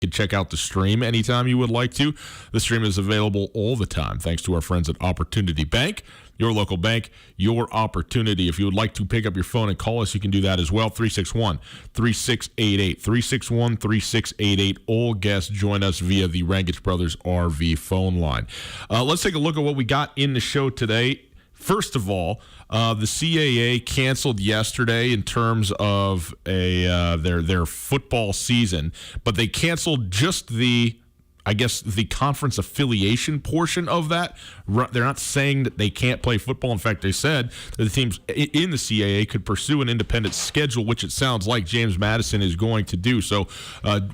You can check out the stream anytime you would like to. The stream is available all the time thanks to our friends at Opportunity Bank. Your local bank, your opportunity. If you would like to pick up your phone and call us, you can do that as well. 361-3688. 361-3688. All guests join us via the Rangich Brothers RV phone line. Let's take a look at what we got in the show today. First of all, the CAA canceled yesterday in terms of their football season, but they canceled just the conference affiliation portion of that. They're not saying that they can't play football. In fact, they said that the teams in the CAA could pursue an independent schedule, which it sounds like James Madison is going to do. So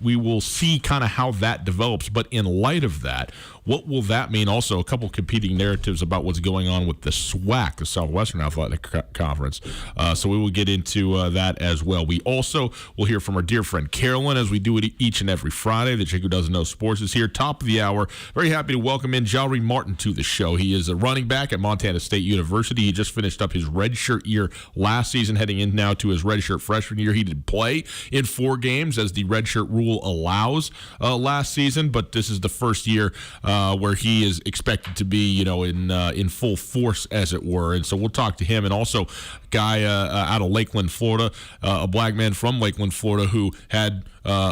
we will see kind of how that develops. But in light of that, what will that mean? Also, a couple competing narratives about what's going on with the SWAC, the Southwestern Athletic Conference. So we will get into that as well. We also will hear from our dear friend Carolyn, as we do it each and every Friday. The chick who doesn't know sports is here. Top of the hour. Very happy to welcome in Jalry Martin to the show. He is a running back at Montana State University. He just finished up his redshirt year last season, heading in now to his redshirt freshman year. He did play in 4 games, as the redshirt rule allows last season, but this is the first year where he is expected to be, in full force, as it were. And so we'll talk to him. And also, a guy out of Lakeland, Florida, a black man from Lakeland, Florida, who had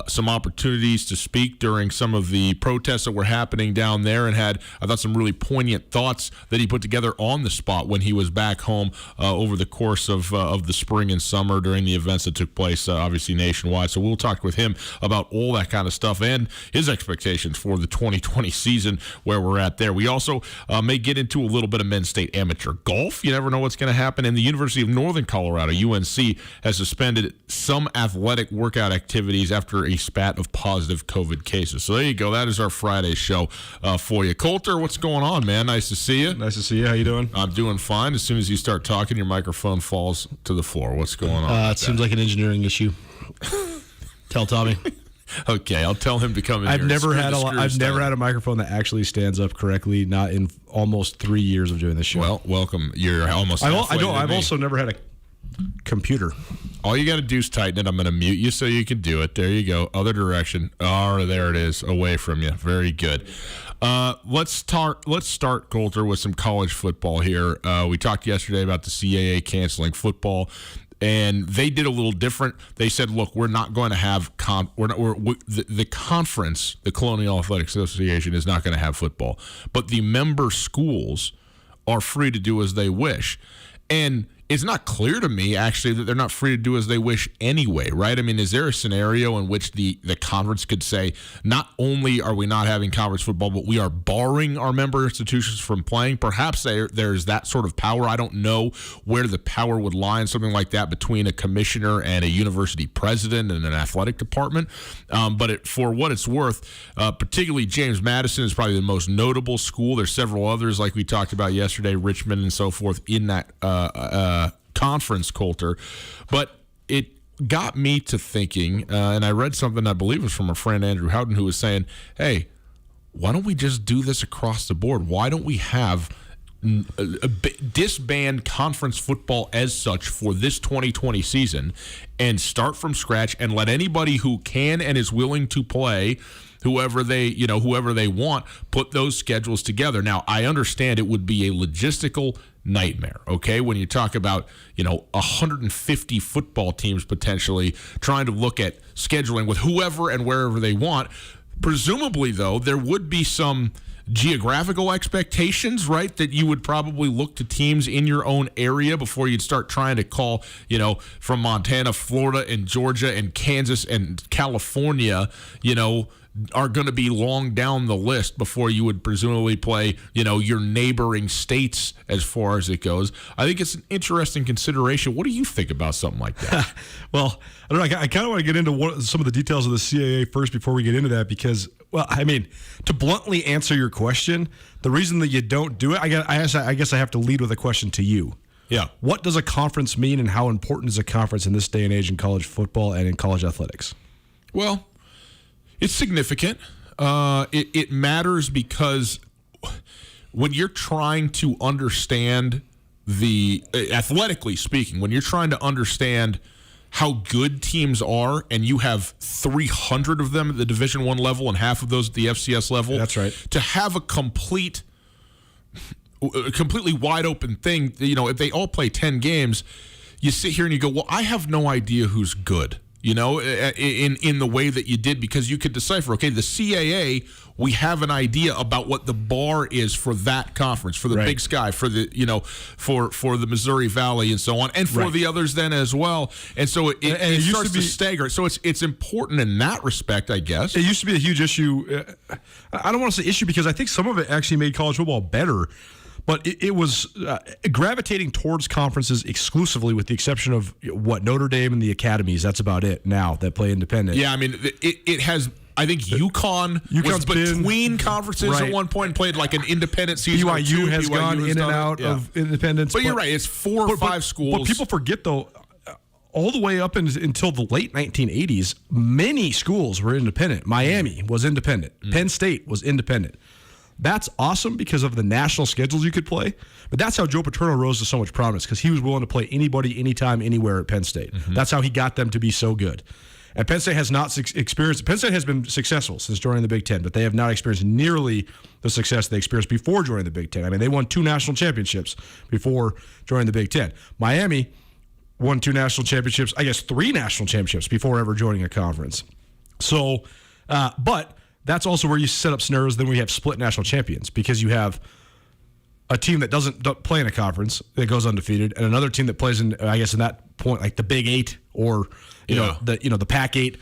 some opportunities to speak during some of the protests that were happening down there, and had, I thought, some really poignant thoughts that he put together on the spot when he was back home over the course of the spring and summer during the events that took place, obviously nationwide. So we'll talk with him about all that kind of stuff and his expectations for the 2020 season, where we're at there. We also may get into a little bit of men's state amateur golf. You never know what's going to happen. And the University of Northern Colorado, UNC, has suspended some athletic workout activities after a spat of positive COVID cases. So there you go. That is our Friday show for you. Coulter, what's going on, man? Nice to see you. Nice to see you. How you doing? I'm doing fine. As soon as you start talking, your microphone falls to the floor. What's going on? It seems like an engineering issue. Tell Tommy. Okay, I'll tell him to come in. I've never had a microphone that actually stands up correctly. Not in almost 3 years of doing this show. Well, welcome. You're almost. I've also never had a computer. All you got to do is tighten it. I'm going to mute you so you can do it. There you go. Other direction. Oh, there it is. Away from you. Very good. Let's start, Coulter, with some college football here. We talked yesterday about the CAA canceling football, and they did a little different. They said, "Look, we're not going to have the conference, the Colonial Athletic Association, is not going to have football, but the member schools are free to do as they wish." And it's not clear to me, actually, that they're not free to do as they wish anyway, right? I mean, is there a scenario in which the conference could say, not only are we not having conference football, but we are barring our member institutions from playing? Perhaps there's that sort of power. I don't know where the power would lie in something like that between a commissioner and a university president and an athletic department. But for what it's worth, particularly James Madison is probably the most notable school. There's several others, like we talked about yesterday, Richmond and so forth, in that conference, Coulter. But it got me to thinking, and I read something, I believe it was from a friend, Andrew Houghton, who was saying, hey, why don't we just do this across the board? Why don't we have disband conference football as such for this 2020 season and start from scratch and let anybody who can and is willing to play, whoever they want, put those schedules together. Now, I understand it would be a logistical nightmare, okay? When you talk about, 150 football teams potentially trying to look at scheduling with whoever and wherever they want. Presumably, though, there would be some geographical expectations, right, that you would probably look to teams in your own area before you'd start trying to call, from Montana, Florida, and Georgia, and Kansas, and California, are going to be long down the list before you would presumably play, your neighboring states as far as it goes. I think it's an interesting consideration. What do you think about something like that? Well, I don't know. I kind of want to get into some of the details of the CAA first before we get into that, because, well, I mean, to bluntly answer your question, the reason that you don't do it, I guess I have to lead with a question to you. Yeah. What does a conference mean, and how important is a conference in this day and age in college football and in college athletics? Well, it's significant. It matters because when you're trying to understand athletically speaking, when you're trying to understand how good teams are, and you have 300 of them at the Division I level and half of those at the FCS level. That's right. To have a completely wide open thing, if they all play 10 games, you sit here and you go, well, I have no idea who's good, in the way that you did, because you could decipher, okay, the CAA, we have an idea about what the bar is for that conference, for the Big Sky, for the, for the Missouri Valley and so on, and for the others then as well. And so it starts to stagger. So it's important in that respect, I guess. It used to be a huge issue. I don't want to say issue because I think some of it actually made college football better. But it was gravitating towards conferences exclusively, with the exception of Notre Dame and the academies. That's about it now that play independent. Yeah, I mean, it has. I think UConn was between conferences at one point and played like an independent season. BYU has gone in and out of independence. But you're right; it's 4 or 5 schools. But people forget, though, all the way up until the late 1980s, many schools were independent. Miami was independent. Penn State was independent. That's awesome because of the national schedules you could play. But that's how Joe Paterno rose to so much prominence, because he was willing to play anybody, anytime, anywhere at Penn State. That's how he got them to be so good. And Penn State has not experienced – Penn State has been successful since joining the Big Ten, but they have not experienced nearly the success they experienced before joining the Big Ten. I mean, they won 2 national championships before joining the Big Ten. Miami won 2 national championships, I guess 3 national championships before ever joining a conference. So, but – that's also where you set up scenarios. Then we have split national champions, because you have a team that doesn't play in a conference that goes undefeated, and another team that plays in, I guess, in that point, like the Big 8 or the Pac 8,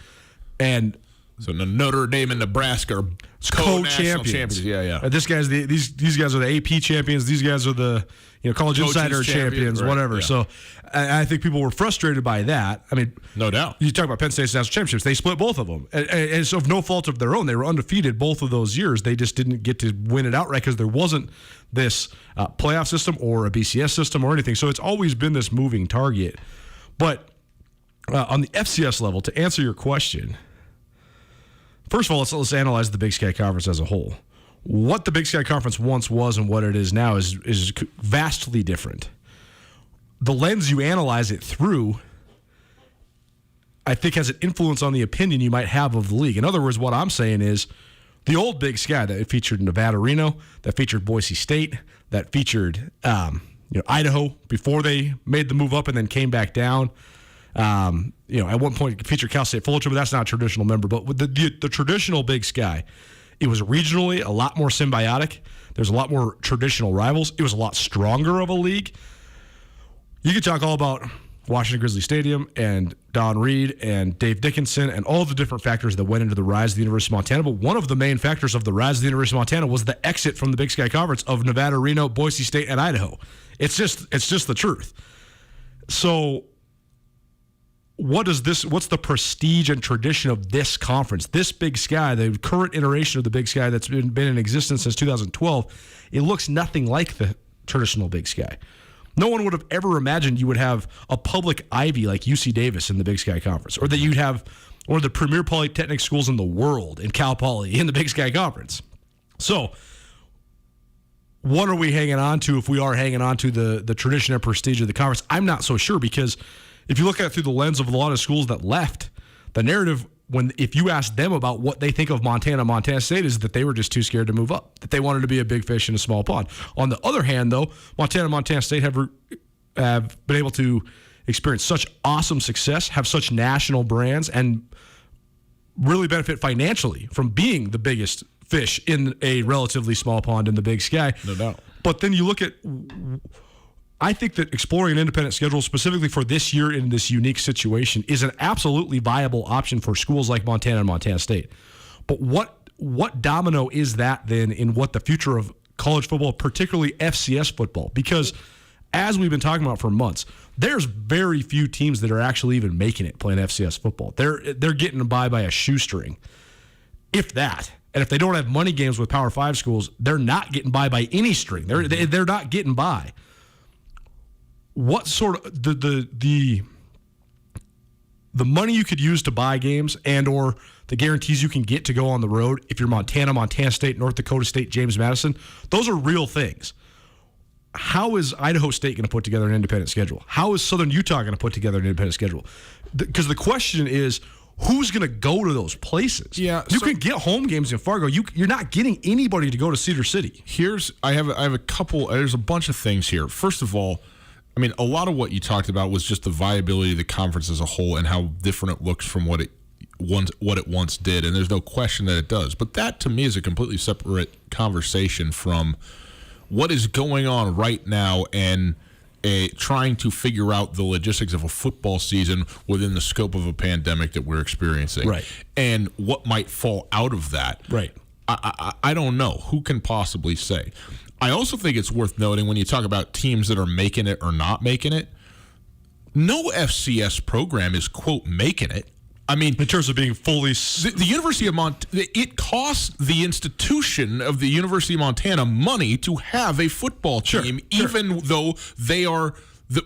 and so Notre Dame and Nebraska are co-national champions. Yeah. These guys are the AP champions. These guys are the College Coaches Insider champions, whatever. Yeah. So I think people were frustrated by that. I mean, no doubt. You talk about Penn State's national championships. They split both of them, and so of no fault of their own. They were undefeated both of those years. They just didn't get to win it outright because there wasn't this playoff system or a BCS system or anything. So it's always been this moving target. But on the FCS level, to answer your question, first of all, let's analyze the Big Sky Conference as a whole. What the Big Sky Conference once was and what it is now is vastly different. The lens you analyze it through, I think, has an influence on the opinion you might have of the league. In other words, what I'm saying is the old Big Sky that featured Nevada, Reno, that featured Boise State, that featured Idaho before they made the move up and then came back down. At one point it featured Cal State Fullerton, but that's not a traditional member. But with the traditional Big Sky, it was regionally a lot more symbiotic. There's a lot more traditional rivals. It was a lot stronger of a league. You could talk all about Washington Grizzly Stadium and Don Reed and Dave Dickinson and all the different factors that went into the rise of the University of Montana. But one of the main factors of the rise of the University of Montana was the exit from the Big Sky Conference of Nevada, Reno, Boise State, and Idaho. It's just the truth. So what's the prestige and tradition of this conference? This Big Sky, the current iteration of the Big Sky that's been in existence since 2012, it looks nothing like the traditional Big Sky. No one would have ever imagined you would have a public Ivy like UC Davis in the Big Sky Conference, or that you'd have one of the premier polytechnic schools in the world in Cal Poly in the Big Sky Conference. So what are we hanging on to if we are hanging on to the tradition and prestige of the conference? I'm not so sure, because if you look at it through the lens of a lot of schools that left, the narrative, if you ask them about what they think of Montana State, is that they were just too scared to move up, that they wanted to be a big fish in a small pond. On the other hand, though, Montana State have been able to experience such awesome success, have such national brands, and really benefit financially from being the biggest fish in a relatively small pond in the Big Sky. No doubt. But then you look at, I think that exploring an independent schedule specifically for this year in this unique situation is an absolutely viable option for schools like Montana and Montana State. But what domino is that then in what the future of college football, particularly FCS football? Because as we've been talking about for months, there's very few teams that are actually even making it playing FCS football. They're getting by a shoestring, if that. And if they don't have money games with Power 5 schools, they're not getting by any string. They're not getting by. What sort of the money you could use to buy games and or the guarantees you can get to go on the road if you're Montana State, North Dakota State, James Madison, those are real things. How is Idaho State going to put together an independent schedule? How is Southern Utah going to put together an independent schedule? because the question is, who's going to go to those places? Yeah, you can get home games in Fargo. You're not getting anybody to go to Cedar City. I have a couple. There's a bunch of things here. First of all, I mean, a lot of what you talked about was just the viability of the conference as a whole and how different it looks from what it once did, and there's no question that it does. But that, to me, is a completely separate conversation from what is going on right now and trying to figure out the logistics of a football season within the scope of a pandemic that we're experiencing. Right. And what might fall out of that. Right. I don't know. Who can possibly say? I also think it's worth noting when you talk about teams that are making it or not making it, no FCS program is, quote, making it. I mean, in terms of being fully... The University of Montana, it costs the institution of the University of Montana money to have a football team, even though they are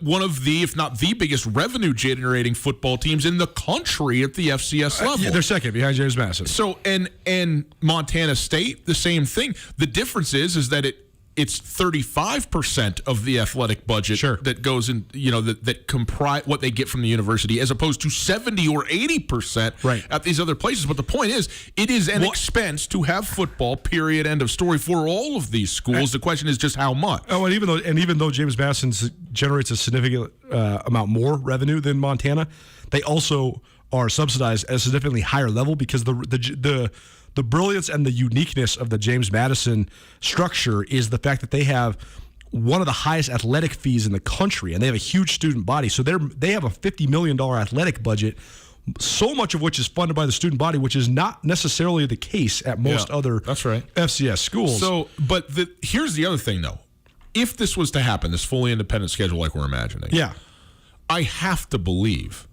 one of the, if not the biggest revenue-generating football teams in the country at the FCS level. Yeah, they're second behind James Madison. So, and Montana State, the same thing. The difference is that it's 35% of the athletic budget that goes in, that comprise what they get from the university, as opposed to 70 or 80% at these other places. But the point is, it is an expense to have football, period, end of story, for all of these schools. The question is just how much. Oh, and even though James Madison generates a significant amount more revenue than Montana, they also are subsidized at a significantly higher level because the brilliance and the uniqueness of the James Madison structure is the fact that they have one of the highest athletic fees in the country, and they have a huge student body. So they have a $50 million athletic budget, so much of which is funded by the student body, which is not necessarily the case at most other FCS schools. So, but here's the other thing, though. If this was to happen, this fully independent schedule like we're imagining, I have to believe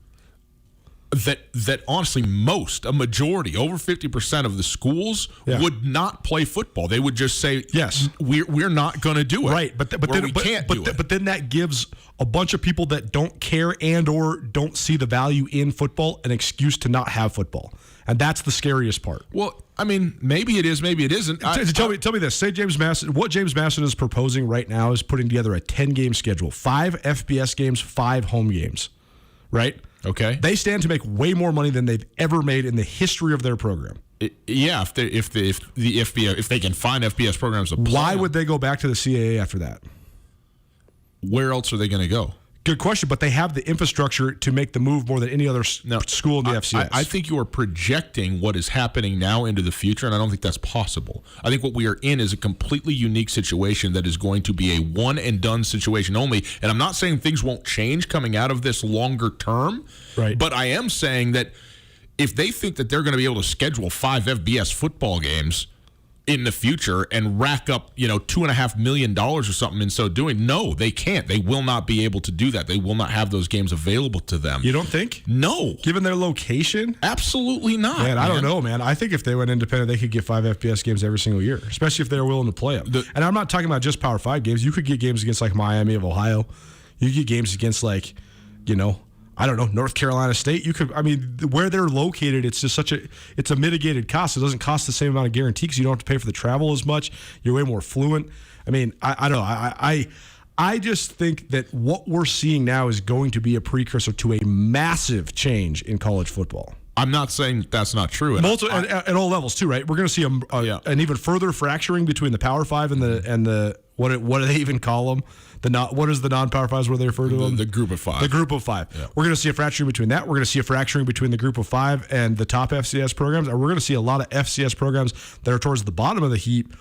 that honestly a majority, over 50% of the schools would not play football. They would just say, yes, we're not going to do it. Right, but then that gives a bunch of people that don't care and or don't see the value in football an excuse to not have football. And that's the scariest part. Well, I mean, maybe it is, maybe it isn't. Tell me this. Say James Madison, what James Madison is proposing right now is putting together a 10-game schedule, 5 FBS games, 5 home games, right? Okay. They stand to make way more money than they've ever made in the history of their program. If they can find FBS programs to play. Why would they go back to the CAA after that? Where else are they going to go? Good question, but they have the infrastructure to make the move more than any other school in the FCS. I think you are projecting what is happening now into the future, and I don't think that's possible. I think what we are in is a completely unique situation that is going to be a one-and-done situation only, and I'm not saying things won't change coming out of this longer term, but I am saying that if they think that they're going to be able to schedule 5 FBS football games in the future and rack up, $2.5 million or something in so doing, no, they can't. They will not be able to do that. They will not have those games available to them. You don't think? No. Given their location? Absolutely not. Man, I don't know, man. I think if they went independent, they could get 5 FBS games every single year, especially if they were willing to play them. And I'm not talking about just Power 5 games. You could get games against like Miami of Ohio. You could get games against like, I don't know, North Carolina State. Where they're located, it's just it's a mitigated cost. It doesn't cost the same amount of guarantee because you don't have to pay for the travel as much. You're way more fluent. I mean, I don't know. I just think that what we're seeing now is going to be a precursor to a massive change in college football. I'm not saying that's not true. At all levels too, right? We're going to see an even further fracturing between the Power 5 and the what do they even call them? What is the non-Power 5s where they refer to them? The group of 5. The group of 5. Yeah. We're going to see a fracturing between that. We're going to see a fracturing between the group of 5 and the top FCS programs. And we're going to see a lot of FCS programs that are towards the bottom of the heap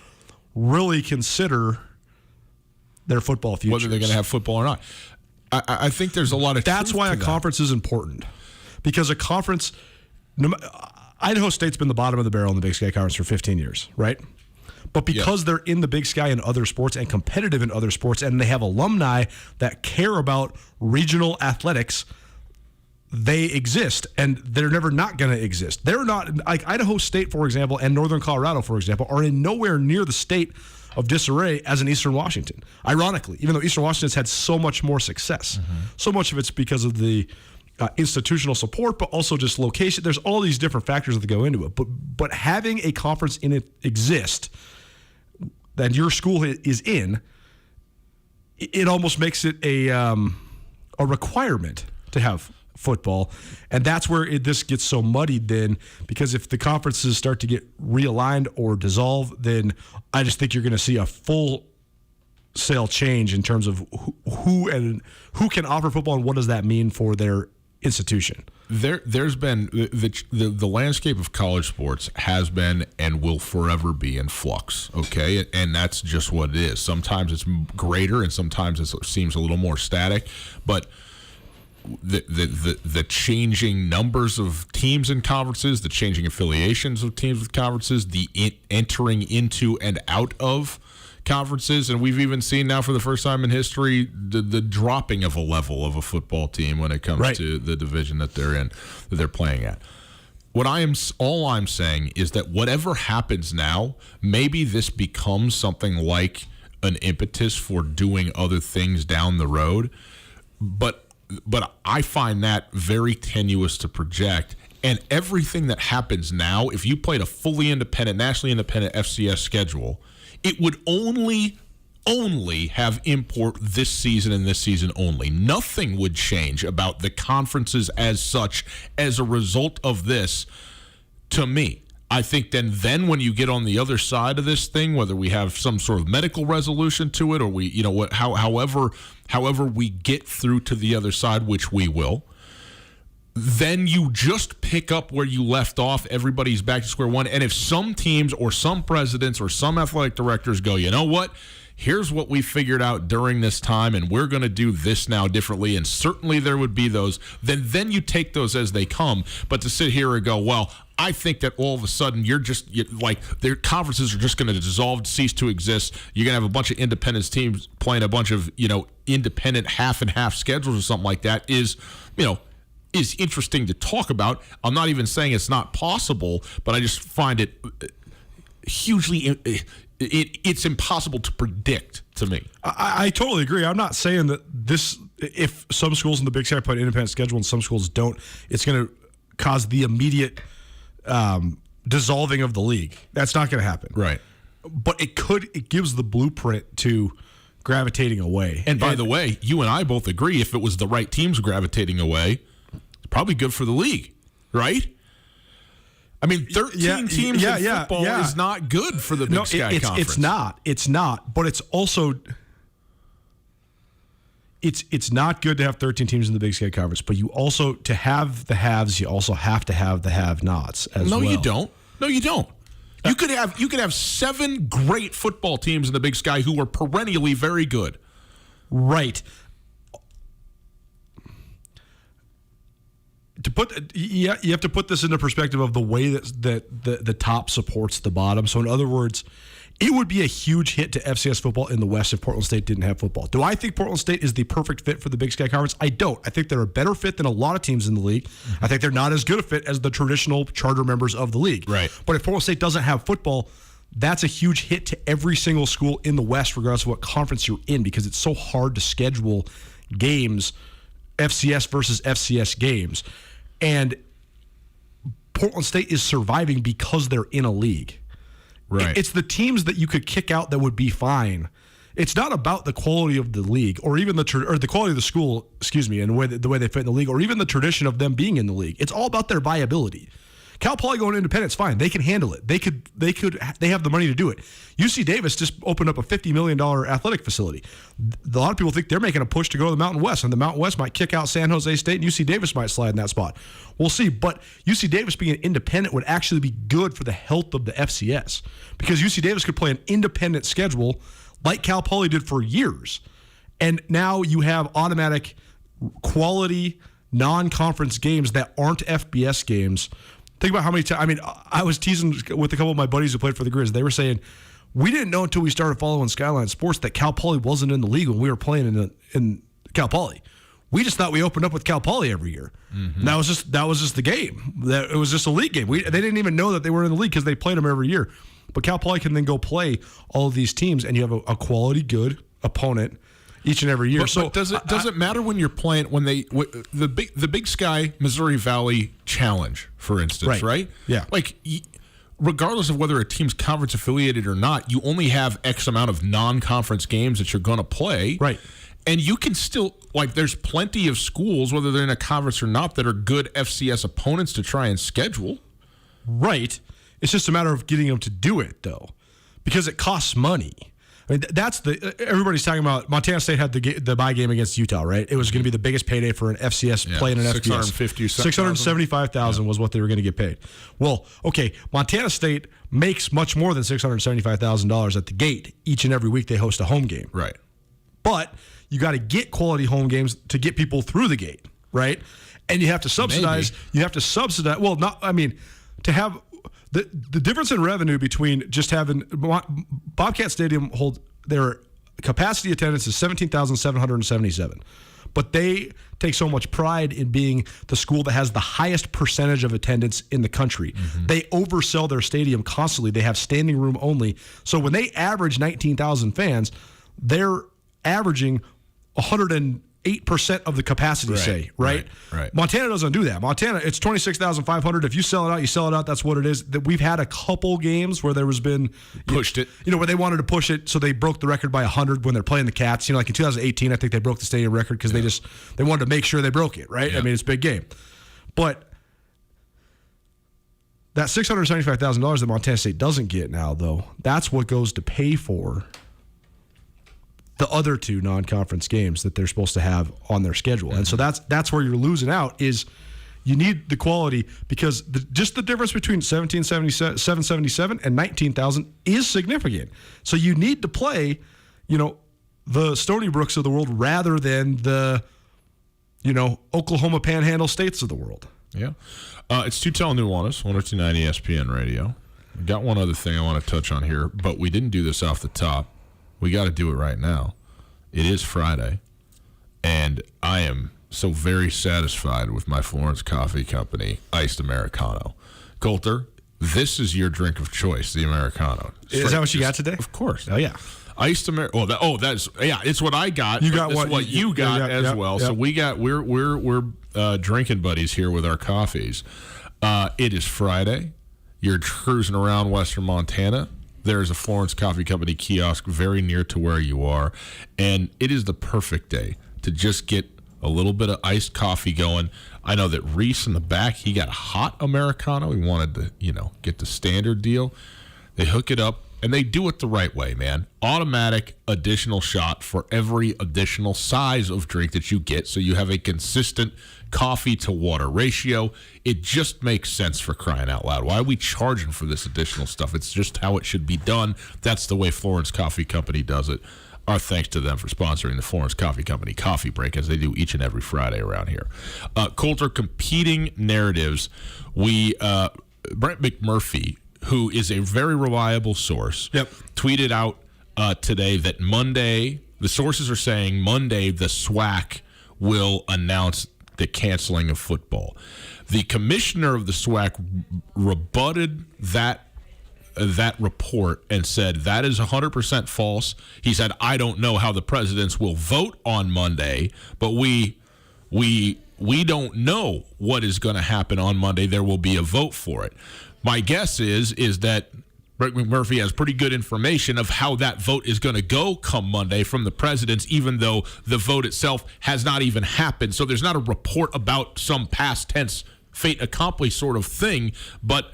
really consider their football futures. Whether they're going to have football or not. I think there's a lot of That's why a conference is important. Because a conference, Idaho State's been the bottom of the barrel in the Big Sky Conference for 15 years, right? But because they're in the Big Sky in other sports and competitive in other sports, and they have alumni that care about regional athletics, they exist, and they're never not going to exist. They're not, like Idaho State, for example, and Northern Colorado, for example, are in nowhere near the state of disarray as in Eastern Washington. Ironically, even though Eastern Washington's had so much more success. So much of it's because of the institutional support, but also just location. There's all these different factors that go into it. But having a conference in it exist that your school is in, it almost makes it a requirement to have football. And that's where this gets so muddied then, because if the conferences start to get realigned or dissolve, then I just think you're going to see a full sale change in terms of who can offer football and what does that mean for their institution. There's been the landscape of college sports has been and will forever be in flux, okay? And that's just what it is. Sometimes it's greater and sometimes it seems a little more static, but the changing numbers of teams in conferences, the changing affiliations of teams with conferences, the entering into and out of conferences, and we've even seen now for the first time in history the dropping of a level of a football team when it comes to the division that they're in, that they're playing at. All I'm saying is that whatever happens now, maybe this becomes something like an impetus for doing other things down the road, but I find that very tenuous to project. And everything that happens now, if you played a fully independent, nationally independent FCS schedule, it would only have import this season and this season only. Nothing would change about the conferences as such as a result of this, to me. I think then when you get on the other side of this thing, whether we have some sort of medical resolution to it or however we get through to the other side, which we will, then you just pick up where you left off. Everybody's back to square one. And if some teams or some presidents or some athletic directors go, you know what, here's what we figured out during this time, and we're going to do this now differently, and certainly there would be those, then you take those as they come. But to sit here and go, well, I think that all of a sudden their conferences are just going to dissolve, cease to exist. You're going to have a bunch of independent teams playing a bunch of, independent half and half schedules or something like that is interesting to talk about. I'm not even saying it's not possible, but I just find it hugely it's impossible to predict to me. I totally agree. I'm not saying that if some schools in the Big Sky play an independent schedule and some schools don't, it's going to cause the immediate dissolving of the league. That's not going to happen. Right. But it gives the blueprint to gravitating away. And by the way, you and I both agree if it was the right teams gravitating away, probably good for the league, right? I mean, 13 teams in football is not good for the Big Sky Conference. It's not. But it's also it's not good to have 13 teams in the Big Sky Conference. But you also, to have the haves, you also have to have the have-nots as well. No, you don't. You could have 7 great football teams in the Big Sky who are perennially very good. Right. You have to put this into perspective of the way that the top supports the bottom. So in other words, it would be a huge hit to FCS football in the West if Portland State didn't have football. Do I think Portland State is the perfect fit for the Big Sky Conference? I don't. I think they're a better fit than a lot of teams in the league. I think they're not as good a fit as the traditional charter members of the league. Right. But if Portland State doesn't have football, that's a huge hit to every single school in the West, regardless of what conference you're in, because it's so hard to schedule games, FCS versus FCS games. And Portland State is surviving because they're in a league. Right. It's the teams that you could kick out that would be fine. It's not about the quality of the league or even the quality of the school, and the way they fit in the league, or even the tradition of them being in the league. It's all about their viability. Cal Poly going independent is fine. They can handle it. They have the money to do it. UC Davis just opened up a $50 million athletic facility. A lot of people think they're making a push to go to the Mountain West, and the Mountain West might kick out San Jose State, and UC Davis might slide in that spot. We'll see. But UC Davis being independent would actually be good for the health of the FCS, because UC Davis could play an independent schedule like Cal Poly did for years. And now you have automatic quality non-conference games that aren't FBS games. Think about how many times. I mean, I was teasing with a couple of my buddies who played for the Grizz. They were saying, we didn't know until we started following Skyline Sports that Cal Poly wasn't in the league when we were playing in Cal Poly. We just thought we opened up with Cal Poly every year. Mm-hmm. That was just the game. It was just a league game. They didn't even know that they were in the league because they played them every year. But Cal Poly can then go play all of these teams, and you have a quality, good opponent each and every year. But does it matter when you're playing the Big Sky Missouri Valley Challenge, for instance, right? Yeah. Like, regardless of whether a team's conference affiliated or not, you only have X amount of non-conference games that you're going to play, right? And you can still, there's plenty of schools, whether they're in a conference or not, that are good FCS opponents to try and schedule. Right. It's just a matter of getting them to do it, though, because it costs money. I mean, everybody's talking about Montana State had the bye game against Utah, right? It was going to be the biggest payday for an FCS playing an FBS. $675,000 was what they were going to get paid. Well, okay, Montana State makes much more than $675,000 at the gate each and every week they host a home game. Right. But you got to get quality home games to get people through the gate, right? And you have to subsidize. Maybe. You have to subsidize. Well, to have. The difference in revenue between just having Bobcat Stadium hold their capacity attendance is 17,777, but they take so much pride in being the school that has the highest percentage of attendance in the country. Mm-hmm. They oversell their stadium constantly. They have standing room only. So when they average 19,000 fans, they're averaging 108% of the capacity, right? Montana doesn't do that. Montana, it's 26,500. If you sell it out, you sell it out. That's what it is. That we've had a couple games where there has been where they wanted to push it, so they broke the record by 100 when they're playing the Cats. Like in 2018, I think they broke the stadium record because they wanted to make sure they broke it, right? Yeah. I mean, it's a big game, but that $675,000 that Montana State doesn't get now, though, that's what goes to pay for the other two non-conference games that they're supposed to have on their schedule. Mm-hmm. And so that's where you're losing out is you need the quality because just the difference between 777 and 19,000 is significant. So you need to play, the Stony Brooks of the world rather than the, Oklahoma Panhandle states of the world. Yeah. It's Tootell Nuanez, 102.9 ESPN radio. I've got one other thing I want to touch on here, but we didn't do this off the top. We got to do it right now. It is Friday, and I am so very satisfied with my Florence Coffee Company Iced Americano. Coulter, this is your drink of choice, the Americano. Is that what you got today? Of course. Oh, yeah. Iced Americano. It's what I got. You got what you got as well. Yep. So we're drinking buddies here with our coffees. It is Friday. You're cruising around Western Montana. There's a Florence Coffee Company kiosk very near to where you are, and it is the perfect day to just get a little bit of iced coffee going. I know that Reese in the back, he got a hot Americano. He wanted to, get the standard deal. They hook it up, and they do it the right way, man. Automatic additional shot for every additional size of drink that you get, so you have a consistent coffee to water ratio. It just makes sense, for crying out loud. Why are we charging for this additional stuff? It's just how it should be done. That's the way Florence Coffee Company does it. Our thanks to them for sponsoring the Florence Coffee Company Coffee Break, as they do each and every Friday around here. Coulter, competing narratives. Brent McMurphy, who is a very reliable source, tweeted out today that Monday, the sources are saying Monday, the SWAC will announce the canceling of football. The commissioner of the SWAC rebutted that report and said that is 100% false. He said, I don't know how the presidents will vote on Monday, but we don't know what is going to happen on Monday. There will be a vote for it. My guess is that Brett McMurphy has pretty good information of how that vote is going to go come Monday from the presidents, even though the vote itself has not even happened. So there's not a report about some past tense fait accompli sort of thing, but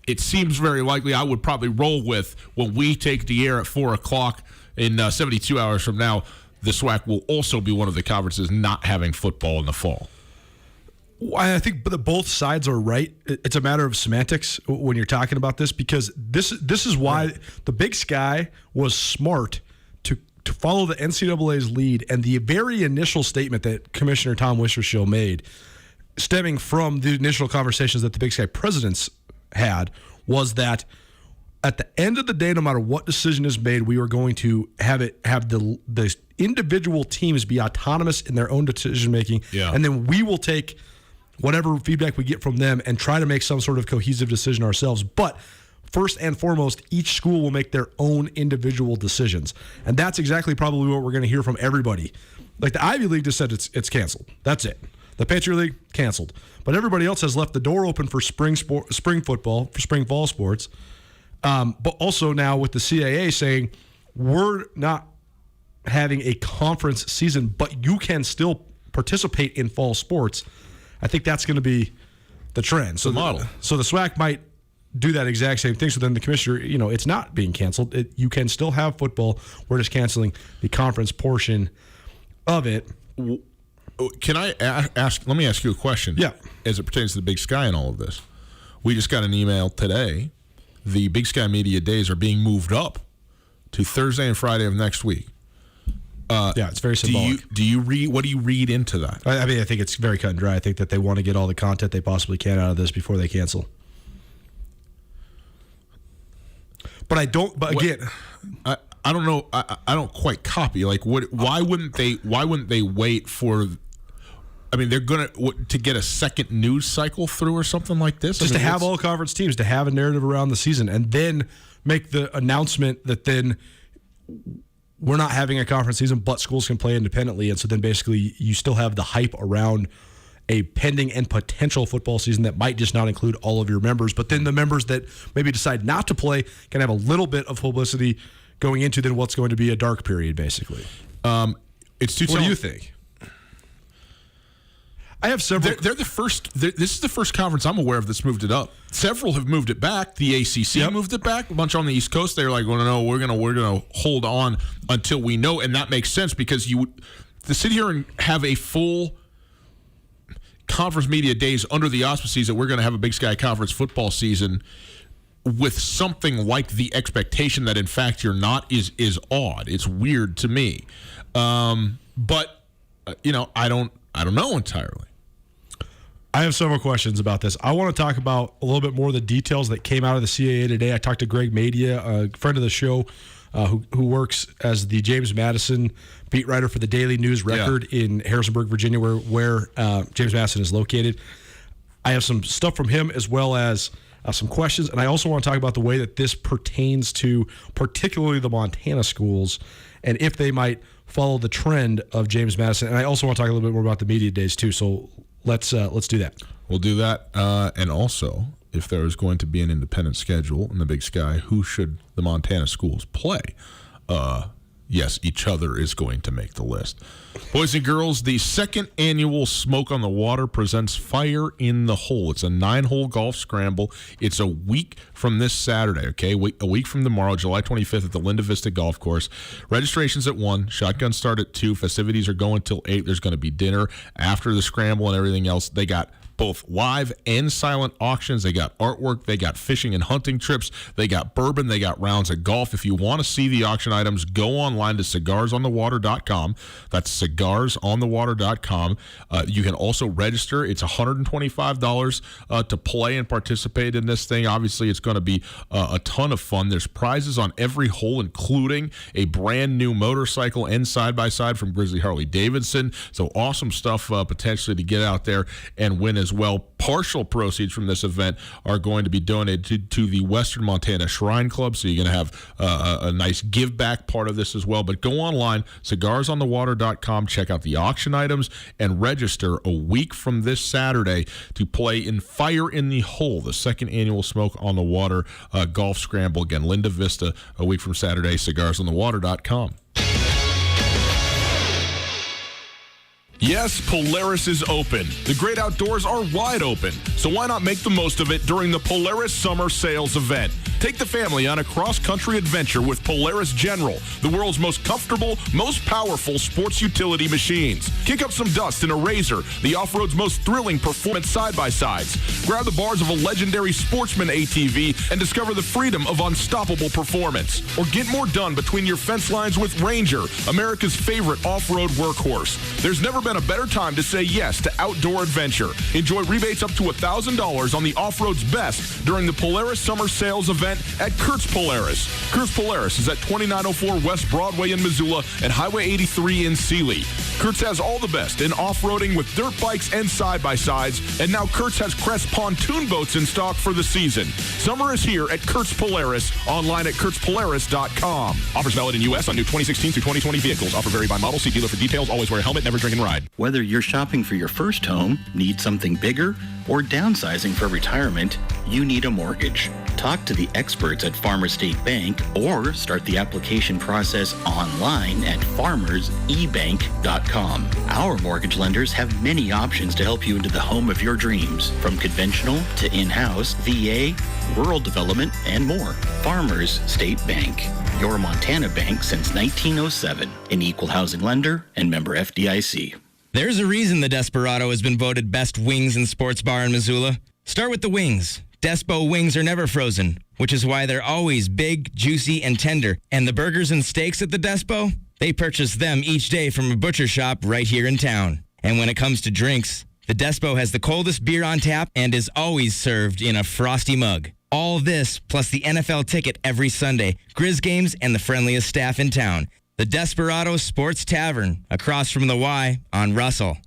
it seems very likely. I would probably roll with when we take the air at 4 o'clock in 72 hours from now, the SWAC will also be one of the conferences not having football in the fall. I think that both sides are right. It's a matter of semantics when you're talking about this, because this is why the Big Sky was smart to follow the NCAA's lead, and the very initial statement that Commissioner Tom Wissershill made, stemming from the initial conversations that the Big Sky presidents had, was that at the end of the day, no matter what decision is made, we are going to have the individual teams be autonomous in their own decision making, and then we will take whatever feedback we get from them and try to make some sort of cohesive decision ourselves. But first and foremost, each school will make their own individual decisions. And that's exactly probably what we're going to hear from everybody. Like the Ivy League just said it's canceled. That's it. The Patriot League, canceled. But everybody else has left the door open for spring football, for spring fall sports. But also now with the CAA saying we're not having a conference season, but you can still participate in fall sports, I think that's going to be the trend. So the model. So the SWAC might do that exact same thing. So then the commissioner, it's not being canceled. You can still have football. We're just canceling the conference portion of it. Can I ask? Let me ask you a question. Yeah. As it pertains to the Big Sky and all of this, we just got an email today. The Big Sky Media Days are being moved up to Thursday and Friday of next week. Yeah, it's very symbolic. What do you read into that? I mean, I think it's very cut and dry. I think that they want to get all the content they possibly can out of this before they cancel. But I don't. But again, I don't know. I don't quite copy. Like, why wouldn't they wait for? I mean, they're gonna to get a second news cycle through or something like this. Just to have all conference teams, to have a narrative around the season, and then make the announcement that then we're not having a conference season, but schools can play independently, and so then basically you still have the hype around a pending and potential football season that might just not include all of your members, but then the members that maybe decide not to play can have a little bit of publicity going into then what's going to be a dark period, basically. It's Tootell. What do you think? I have several. They're the first. This is the first conference I'm aware of that's moved it up. Several have moved it back. The ACC moved it back. A bunch on the East Coast. They're like, well, no, we're gonna hold on until we know, and that makes sense because to sit here and have a full conference media days under the auspices that we're going to have a Big Sky Conference football season with something like the expectation that in fact you're not is odd. It's weird to me, but I don't know entirely. I have several questions about this. I want to talk about a little bit more of the details that came out of the CAA today. I talked to Greg Madia, a friend of the show, who works as the James Madison beat writer for the Daily News Record in Harrisonburg, Virginia, where James Madison is located. I have some stuff from him as well as some questions, and I also want to talk about the way that this pertains to particularly the Montana schools and if they might follow the trend of James Madison. And I also want to talk a little bit more about the media days too. So let's do that. We'll do that, and also if there is going to be an independent schedule in the Big Sky, who should the Montana schools play? Yes, each other is going to make the list. Boys and girls, the second annual Smoke on the Water presents Fire in the Hole. It's a 9-hole golf scramble. It's a week from this Saturday, okay? A week from tomorrow, July 25th at the Linda Vista Golf Course. Registration's at 1. Shotgun start at 2. Festivities are going till 8. There's going to be dinner after the scramble and everything else. They got both live and silent auctions. They got artwork. They got fishing and hunting trips. They got bourbon. They got rounds of golf. If you want to see the auction items, go online to cigarsonthewater.com. That's cigarsonthewater.com. You can also register. It's $125 to play and participate in this thing. Obviously, it's going to be a ton of fun. There's prizes on every hole, including a brand new motorcycle and side-by-side from Grizzly Harley-Davidson. So awesome stuff potentially to get out there and win as well. Partial proceeds from this event are going to be donated to the Western Montana Shrine Club, so you're going to have a nice give back part of this as well. But go online, cigarsonthewater.com, check out the auction items, and register a week from this Saturday to play in Fire in the Hole, the second annual Smoke on the Water golf scramble. Again, Linda Vista, a week from Saturday, cigarsonthewater.com. Yes, Polaris is open. The great outdoors are wide open, so why not make the most of it during the Polaris Summer Sales event? Take the family on a cross-country adventure with Polaris General, the world's most comfortable, most powerful sports utility machines. Kick up some dust in a Razor, the off-road's most thrilling performance side-by-sides. Grab the bars of a legendary Sportsman ATV and discover the freedom of unstoppable performance. Or get more done between your fence lines with Ranger, America's favorite off-road workhorse. There's never been a better time to say yes to outdoor adventure. Enjoy rebates up to $1,000 on the off-road's best during the Polaris Summer Sales event at Kurtz Polaris. Kurtz Polaris is at 2904 West Broadway in Missoula and Highway 83 in Sealy. Kurtz has all the best in off-roading with dirt bikes and side-by-sides, and now Kurtz has Crest pontoon boats in stock for the season. Summer is here at Kurtz Polaris, online at kurtzpolaris.com. Offers valid in U.S. on new 2016 through 2020 vehicles. Offer vary by model. See dealer for details. Always wear a helmet. Never drink and ride. Whether you're shopping for your first home, need something bigger, or downsizing for retirement, you need a mortgage. Talk to the experts at Farmers State Bank or start the application process online at farmersebank.com. Our mortgage lenders have many options to help you into the home of your dreams, from conventional to in-house, VA, rural development, and more. Farmers State Bank, your Montana bank since 1907, an equal housing lender and member FDIC. There's a reason the Desperado has been voted best wings and sports bar in Missoula. Start with the wings. Despo wings are never frozen, which is why they're always big, juicy, and tender. And the burgers and steaks at the Despo? They purchase them each day from a butcher shop right here in town. And when it comes to drinks, the Despo has the coldest beer on tap and is always served in a frosty mug. All this plus the NFL ticket every Sunday, Grizz games, and the friendliest staff in town. The Desperado Sports Tavern, across from the Y on Russell.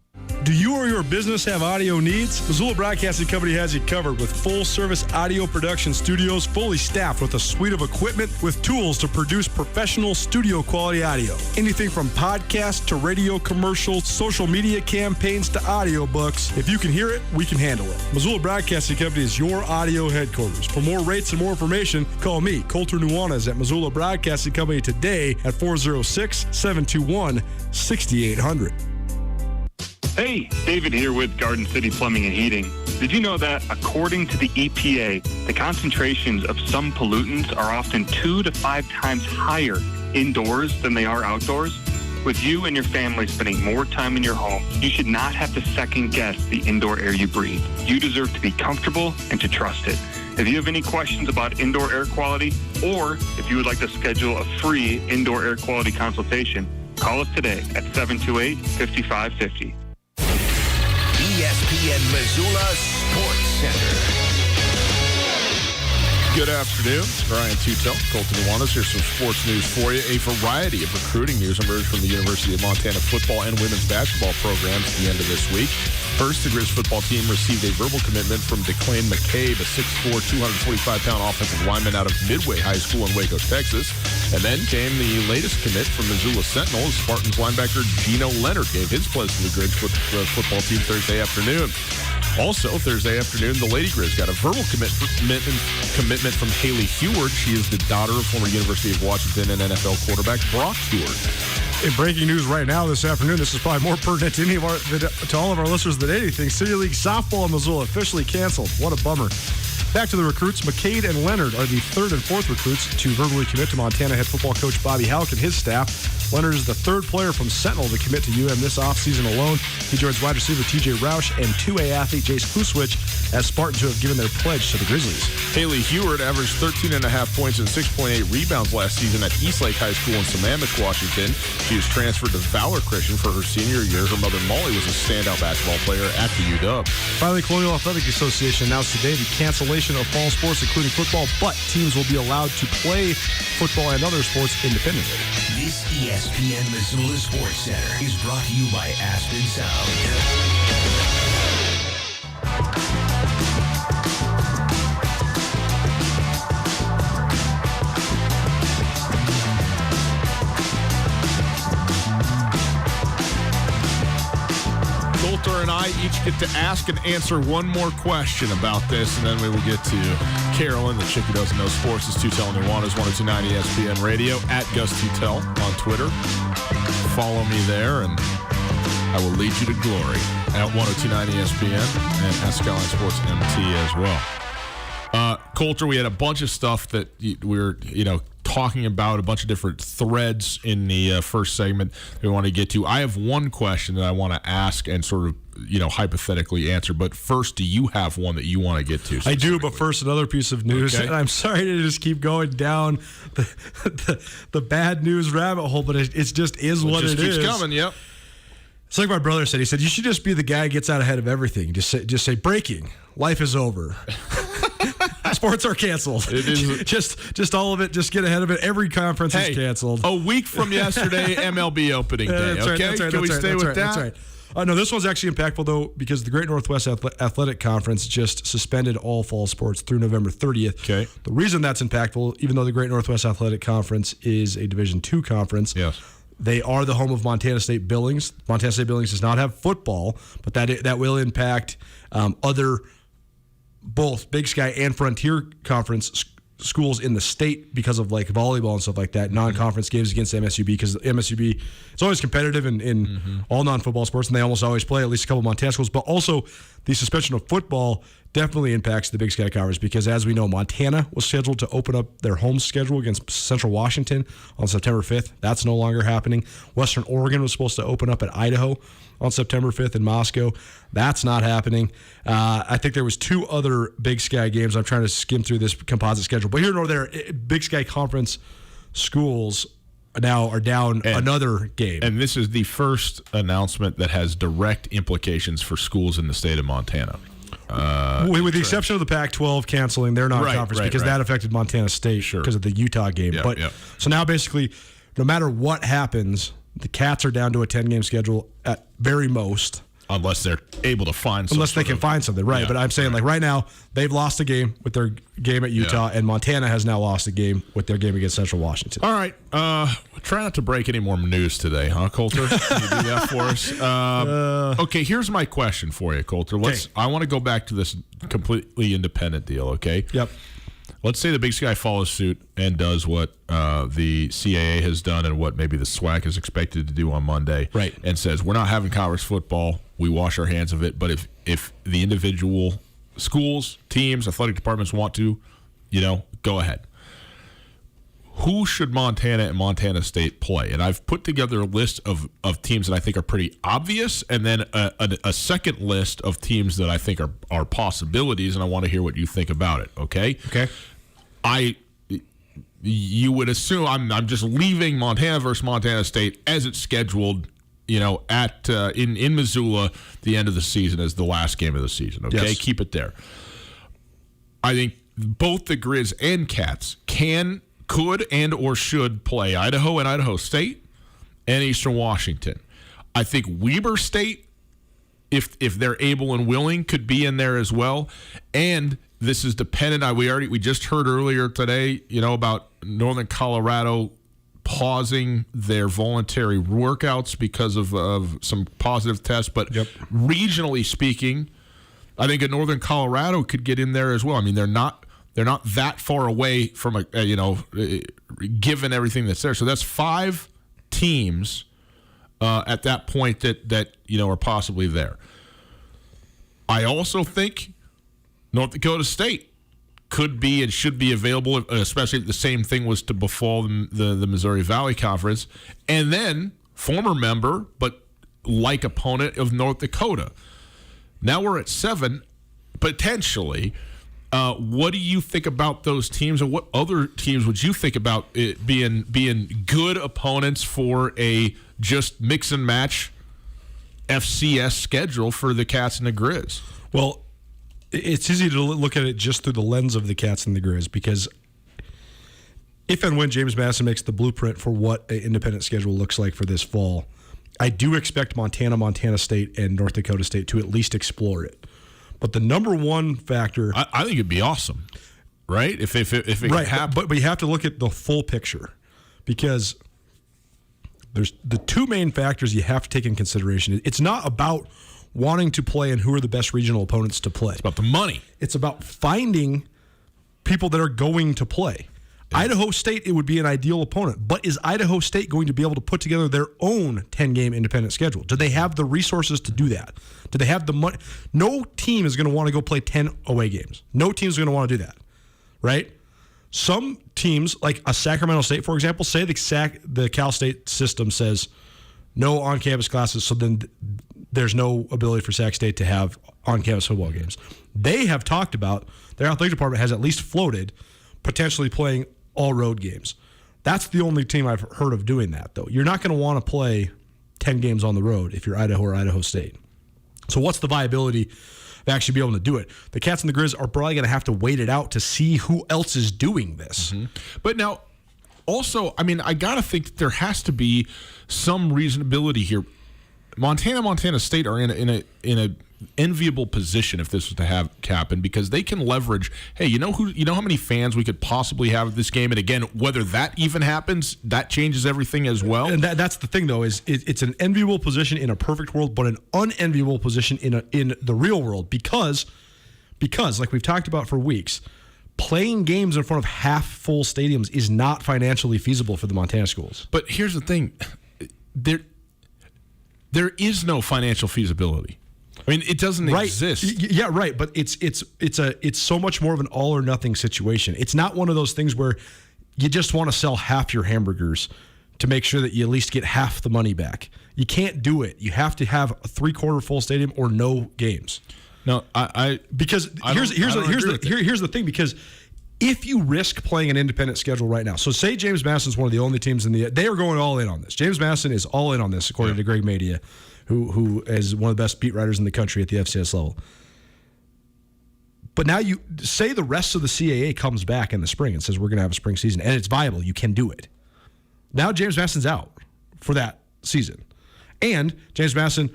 Do you or your business have audio needs? Missoula Broadcasting Company has you covered with full-service audio production studios, fully staffed with a suite of equipment with tools to produce professional studio-quality audio. Anything from podcasts to radio commercials, social media campaigns to audiobooks. If you can hear it, we can handle it. Missoula Broadcasting Company is your audio headquarters. For more rates and more information, call me, Colter Nuanez, at Missoula Broadcasting Company today at 406-721-6800. Hey, David here with Garden City Plumbing and Heating. Did you know that according to the EPA, the concentrations of some pollutants are often 2 to 5 times higher indoors than they are outdoors? With you and your family spending more time in your home, you should not have to second guess the indoor air you breathe. You deserve to be comfortable and to trust it. If you have any questions about indoor air quality, or if you would like to schedule a free indoor air quality consultation, call us today at 728-5550. ESPN Missoula Sports Center. Good afternoon. Ryan Tootell, Colton Nuanez. Here's some sports news for you. A variety of recruiting news emerged from the University of Montana football and women's basketball programs at the end of this week. First, the Grizz football team received a verbal commitment from Declan McCabe, a 6'4", 245-pound offensive lineman out of Midway High School in Waco, Texas. And then came the latest commit from Missoula Sentinels. Spartans linebacker Gino Leonard gave his pledge to the Grizz football team Thursday afternoon. Also, Thursday afternoon, the Lady Grizz got a verbal commitment from Haley Heward. She is the daughter of former University of Washington and NFL quarterback Brock Heward. In breaking news right now this afternoon, this is probably more pertinent to all of our listeners than anything. City League softball in Missoula officially canceled. What a bummer. Back to the recruits. McCade and Leonard are the third and fourth recruits to verbally commit to Montana head football coach Bobby Houck and his staff. Leonard is the third player from Sentinel to commit to UM this offseason alone. He joins wide receiver TJ Roush and 2A athlete Jace Kuswich as Spartans who have given their pledge to the Grizzlies. Haley Heward averaged 13.5 points and 6.8 rebounds last season at Eastlake High School in Sammamish, Washington. She was transferred to Valor Christian for her senior year. Her mother, Molly, was a standout basketball player at the UW. Finally, Colonial Athletic Association announced today the cancellation of fall sports, including football, but teams will be allowed to play football and other sports independently. This ESPN Missoula Sports Center is brought to you by Aspen Sound. Coulter and I each get to ask and answer one more question about this, and then we will get to Carolyn, the chick who doesn't know sports. Is Tootell and Nuanez, 102.9 ESPN Radio, at Gus Tootell on Twitter. Follow me there, and I will lead you to glory at 102.9 ESPN and at Skyline Sports MT as well. Coulter, we had a bunch of stuff that we were, talking about, a bunch of different threads in the first segment that we want to get to. I have one question that I want to ask and sort of, hypothetically answer. But first, do you have one that you want to get to? I do, but first, another piece of news. Okay. And I'm sorry to just keep going down the bad news rabbit hole, but it just is what it is. It keeps coming, yep. It's like my brother said. He said, you should just be the guy who gets out ahead of everything. Just say breaking. Life is over. Sports are canceled. It is just all of it. Just get ahead of it. Every conference is canceled. A week from yesterday, MLB opening day. That's okay, right, can we stay with that? That's right. No, this one's actually impactful, though, because the Great Northwest Athletic Conference just suspended all fall sports through November 30th. Okay. The reason that's impactful, even though the Great Northwest Athletic Conference is a Division II conference, yes, they are the home of Montana State Billings. Montana State Billings does not have football, but that will impact other both Big Sky and Frontier Conference schools in the state because of like volleyball and stuff like that, non-conference games against MSUB, because MSUB it's always competitive in all non-football sports, and they almost always play at least a couple of Montana schools. But also the suspension of football definitely impacts the Big Sky Conference, because as we know, Montana was scheduled to open up their home schedule against Central Washington on September 5th. That's no longer happening. Western Oregon was supposed to open up at Idaho on September 5th in Moscow. That's not happening. I think there was 2 other Big Sky games. I'm trying to skim through this composite schedule. But here nor there, Big Sky Conference schools now are down another game. And this is the first announcement that has direct implications for schools in the state of Montana. With the exception of the Pac-12 canceling their non-conference, because that affected Montana State because of the Utah game. So now basically, no matter what happens, the Cats are down to a 10-game schedule at very most. Unless they're able to find something. Unless they can find something, right. But I'm saying, like, right now, they've lost a game with their game at Utah, and Montana has now lost a game with their game against Central Washington. All right. Try not to break any more news today, huh, Coulter? Can you do that for us? Okay, here's my question for you, Coulter. I want to go back to this completely independent deal, okay? Yep. Let's say the Big Sky follows suit and does what the CAA has done and what maybe the SWAC is expected to do on Monday. Right. And says, we're not having conference football. We wash our hands of it. But if the individual schools, teams, athletic departments want to, go ahead. Who should Montana and Montana State play? And I've put together a list of teams that I think are pretty obvious, and then a second list of teams that I think are possibilities, and I want to hear what you think about it, okay? Okay. You would assume I'm just leaving Montana versus Montana State as it's scheduled, at in Missoula, the end of the season as the last game of the season, okay? Yes. Keep it there. I think both the Grizz and Cats could and or should play Idaho and Idaho State and Eastern Washington. I think Weber State, if they're able and willing, could be in there as well. And this is dependent. We just heard earlier today, about Northern Colorado pausing their voluntary workouts because of some positive tests. But regionally speaking, I think a Northern Colorado could get in there as well. I mean, they're not that far away from given everything that's there. So that's 5 teams at that point that are possibly there. I also think North Dakota State could be and should be available, especially if the same thing was to befall the Missouri Valley Conference. And then former member but like opponent of North Dakota. Now we're at 7 potentially. What do you think about those teams, and what other teams would you think about it being good opponents for a just mix and match FCS schedule for the Cats and the Grizz? Well, it's easy to look at it just through the lens of the Cats and the Grizz, because if and when James Madison makes the blueprint for what an independent schedule looks like for this fall, I do expect Montana, Montana State, and North Dakota State to at least explore it. But the number one factor, I think it'd be awesome, right? If it right, could happen. But you have to look at the full picture, because there's the 2 main factors you have to take in consideration. It's not about wanting to play and who are the best regional opponents to play. It's about the money. It's about finding people that are going to play. Yeah. Idaho State, it would be an ideal opponent, but is Idaho State going to be able to put together their own 10-game independent schedule? Do they have the resources to do that? Do they have the money? No team is going to want to go play 10 away games. No team is going to want to do that, right? Some teams, like a Sacramento State, for example, say the Cal State system says no on-campus classes, so then there's no ability for Sac State to have on-campus football games. They have talked about, their athletic department has at least floated potentially playing all road games. That's the only team I've heard of doing that, though. You're not going to want to play 10 games on the road if you're Idaho or Idaho State. So what's the viability of actually being able to do it? The Cats and the Grizz are probably going to have to wait it out to see who else is doing this. Mm-hmm. But now, also, I mean, I got to think that there has to be some reasonability here. Montana State are in a enviable position if this was to happen, because they can leverage. Hey, you know how many fans we could possibly have at this game, and again, whether that even happens, that changes everything as well. And that's the thing, though, is it's an enviable position in a perfect world, but an unenviable position in the real world, because Because, like we've talked about for weeks, playing games in front of half-full stadiums is not financially feasible for the Montana schools. But here's the thing. There is no financial feasibility. I mean, it doesn't exist. Yeah, right. But it's so much more of an all or nothing situation. It's not one of those things where you just want to sell half your hamburgers to make sure that you at least get half the money back. You can't do it. You have to have a 3/4 full stadium or no games. No, because here's the thing. Because if you risk playing an independent schedule right now, so say James Madison's one of the only teams they are going all in on this. James Madison is all in on this, according to Greg Madia, who is one of the best beat writers in the country at the FCS level. But now you say the rest of the CAA comes back in the spring and says we're going to have a spring season, and it's viable. You can do it. Now James Madison's out for that season. And James Madison,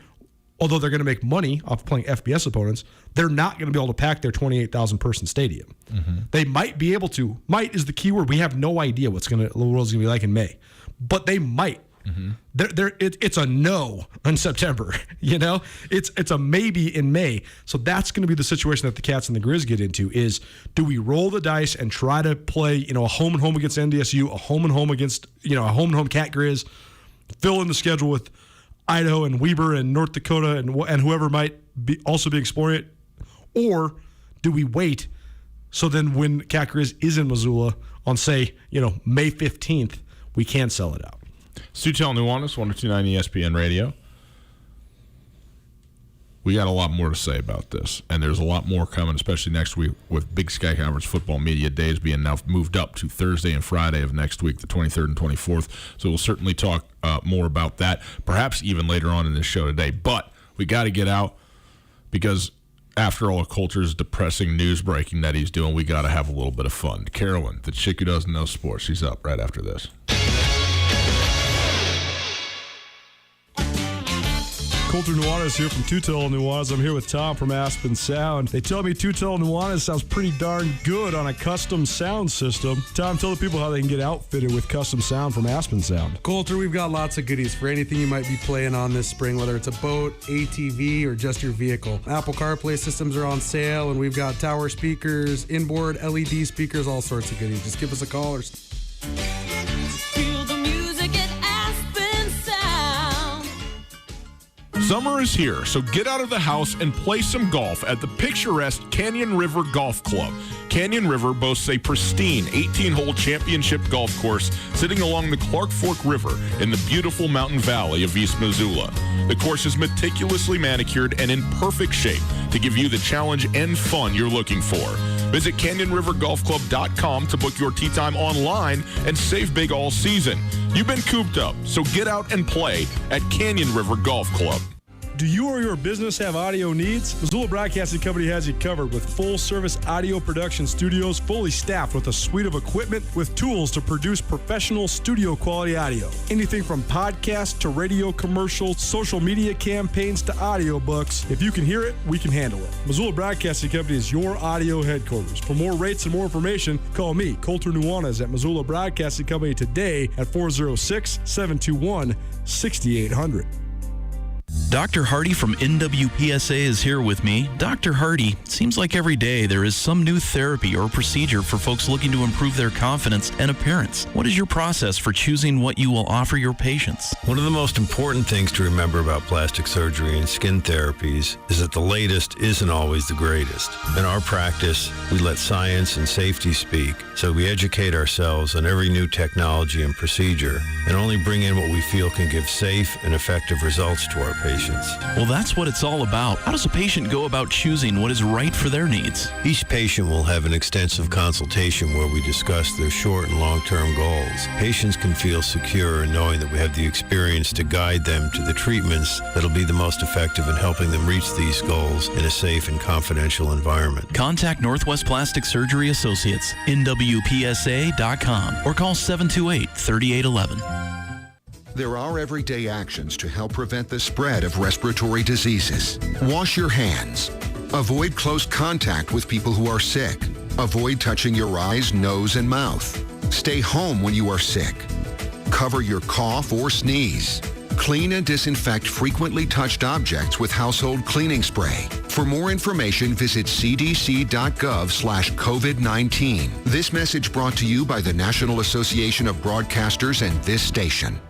although they're going to make money off playing FBS opponents, they're not going to be able to pack their 28,000 person stadium. Mm-hmm. They might be able to. Might is the key word. We have no idea what the world's going to be like in May, but they might. Mm-hmm. It's a no in September. It's a maybe in May. So that's going to be the situation that the Cats and the Grizz get into. Is do we roll the dice and try to play a home and home against NDSU, a home and home against a home and home Cat Grizz, fill in the schedule with Idaho and Weber and North Dakota and whoever might also be exploring it, or do we wait so then when Cat Grizz is in Missoula on say May 15th we can sell it out. Tootell, Nuanez, 102.9 ESPN Radio. We got a lot more to say about this, and there's a lot more coming, especially next week with Big Sky Conference football media days being now moved up to Thursday and Friday of next week, the 23rd and 24th. So we'll certainly talk more about that, perhaps even later on in this show today. But we got to get out because after all Coulter's depressing news breaking that he's doing, we got to have a little bit of fun. Carolyn, the chick who doesn't know sports, she's up right after this. Coulter Nuanez here from Tootell Nuanez. I'm here with Tom from Aspen Sound. They tell me Tootell Nuanez sounds pretty darn good on a custom sound system. Tom, tell the people how they can get outfitted with custom sound from Aspen Sound. Coulter, we've got lots of goodies for anything you might be playing on this spring, whether it's a boat, ATV, or just your vehicle. Apple CarPlay systems are on sale, and we've got tower speakers, inboard LED speakers, all sorts of goodies. Just give us a call or... Feel the music at Aspen Sound. Summer is here, so get out of the house and play some golf at the picturesque Canyon River Golf Club. Canyon River boasts a pristine 18-hole championship golf course sitting along the Clark Fork River in the beautiful mountain valley of East Missoula. The course is meticulously manicured and in perfect shape to give you the challenge and fun you're looking for. Visit CanyonRiverGolfClub.com to book your tee time online and save big all season. You've been cooped up, so get out and play at Canyon River Golf Club. Do you or your business have audio needs? Missoula Broadcasting Company has you covered with full-service audio production studios, fully staffed with a suite of equipment with tools to produce professional studio-quality audio. Anything from podcasts to radio commercials, social media campaigns to audiobooks. If you can hear it, we can handle it. Missoula Broadcasting Company is your audio headquarters. For more rates and more information, call me, Coulter Nuanez, at Missoula Broadcasting Company today at 406-721-6800. Dr. Hardy from NWPSA is here with me. Dr. Hardy, it seems like every day there is some new therapy or procedure for folks looking to improve their confidence and appearance. What is your process for choosing what you will offer your patients? One of the most important things to remember about plastic surgery and skin therapies is that the latest isn't always the greatest. In our practice, we let science and safety speak, so we educate ourselves on every new technology and procedure and only bring in what we feel can give safe and effective results to our patients. Well, that's what it's all about. How does a patient go about choosing what is right for their needs? Each patient will have an extensive consultation where we discuss their short and long-term goals. Patients can feel secure in knowing that we have the experience to guide them to the treatments that'll be the most effective in helping them reach these goals in a safe and confidential environment. Contact Northwest Plastic Surgery Associates, nwpsa.com, or call 728-3811. There are everyday actions to help prevent the spread of respiratory diseases. Wash your hands. Avoid close contact with people who are sick. Avoid touching your eyes, nose, and mouth. Stay home when you are sick. Cover your cough or sneeze. Clean and disinfect frequently touched objects with household cleaning spray. For more information, visit cdc.gov/COVID-19. This message brought to you by the National Association of Broadcasters and this station.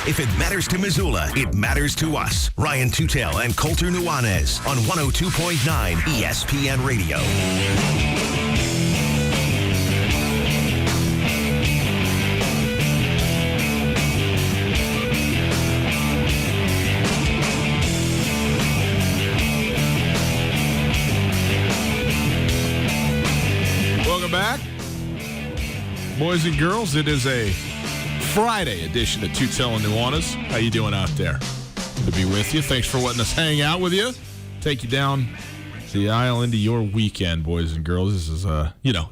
If it matters to Missoula, it matters to us. Ryan Tootell and Colter Nuanez on 102.9 ESPN Radio. Welcome back, boys and girls. It is a Friday edition of Tootell and Nuanez. How you doing out there? Good to be with you. Thanks for letting us hang out with you. Take you down the aisle into your weekend, boys and girls. This is,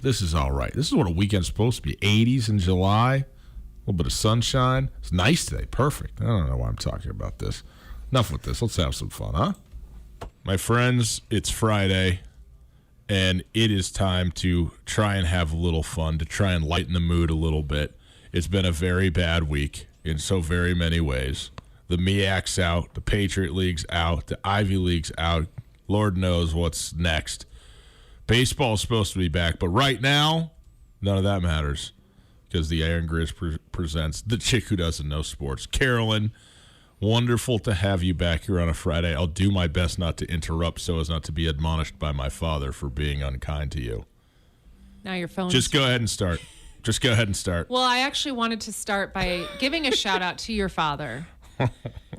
this is all right. This is what a weekend's supposed to be. 80s in July, a little bit of sunshine. It's nice today. Perfect. I don't know why I'm talking about this. Enough with this. Let's have some fun, huh? My friends, it's Friday, and it is time to try and have a little fun, to try and lighten the mood a little bit. It's been a very bad week in so very many ways. The MEAC's out, the Patriot League's out, the Ivy League's out. Lord knows what's next. Baseball's supposed to be back, but right now, none of that matters because the Iron Grizz presents the chick who doesn't know sports. Carolyn, wonderful to have you back here on a Friday. I'll do my best not to interrupt so as not to be admonished by my father for being unkind to you. Now your phone. Just go ahead and start. Just go ahead and start. Well, I actually wanted to start by giving a shout out to your father,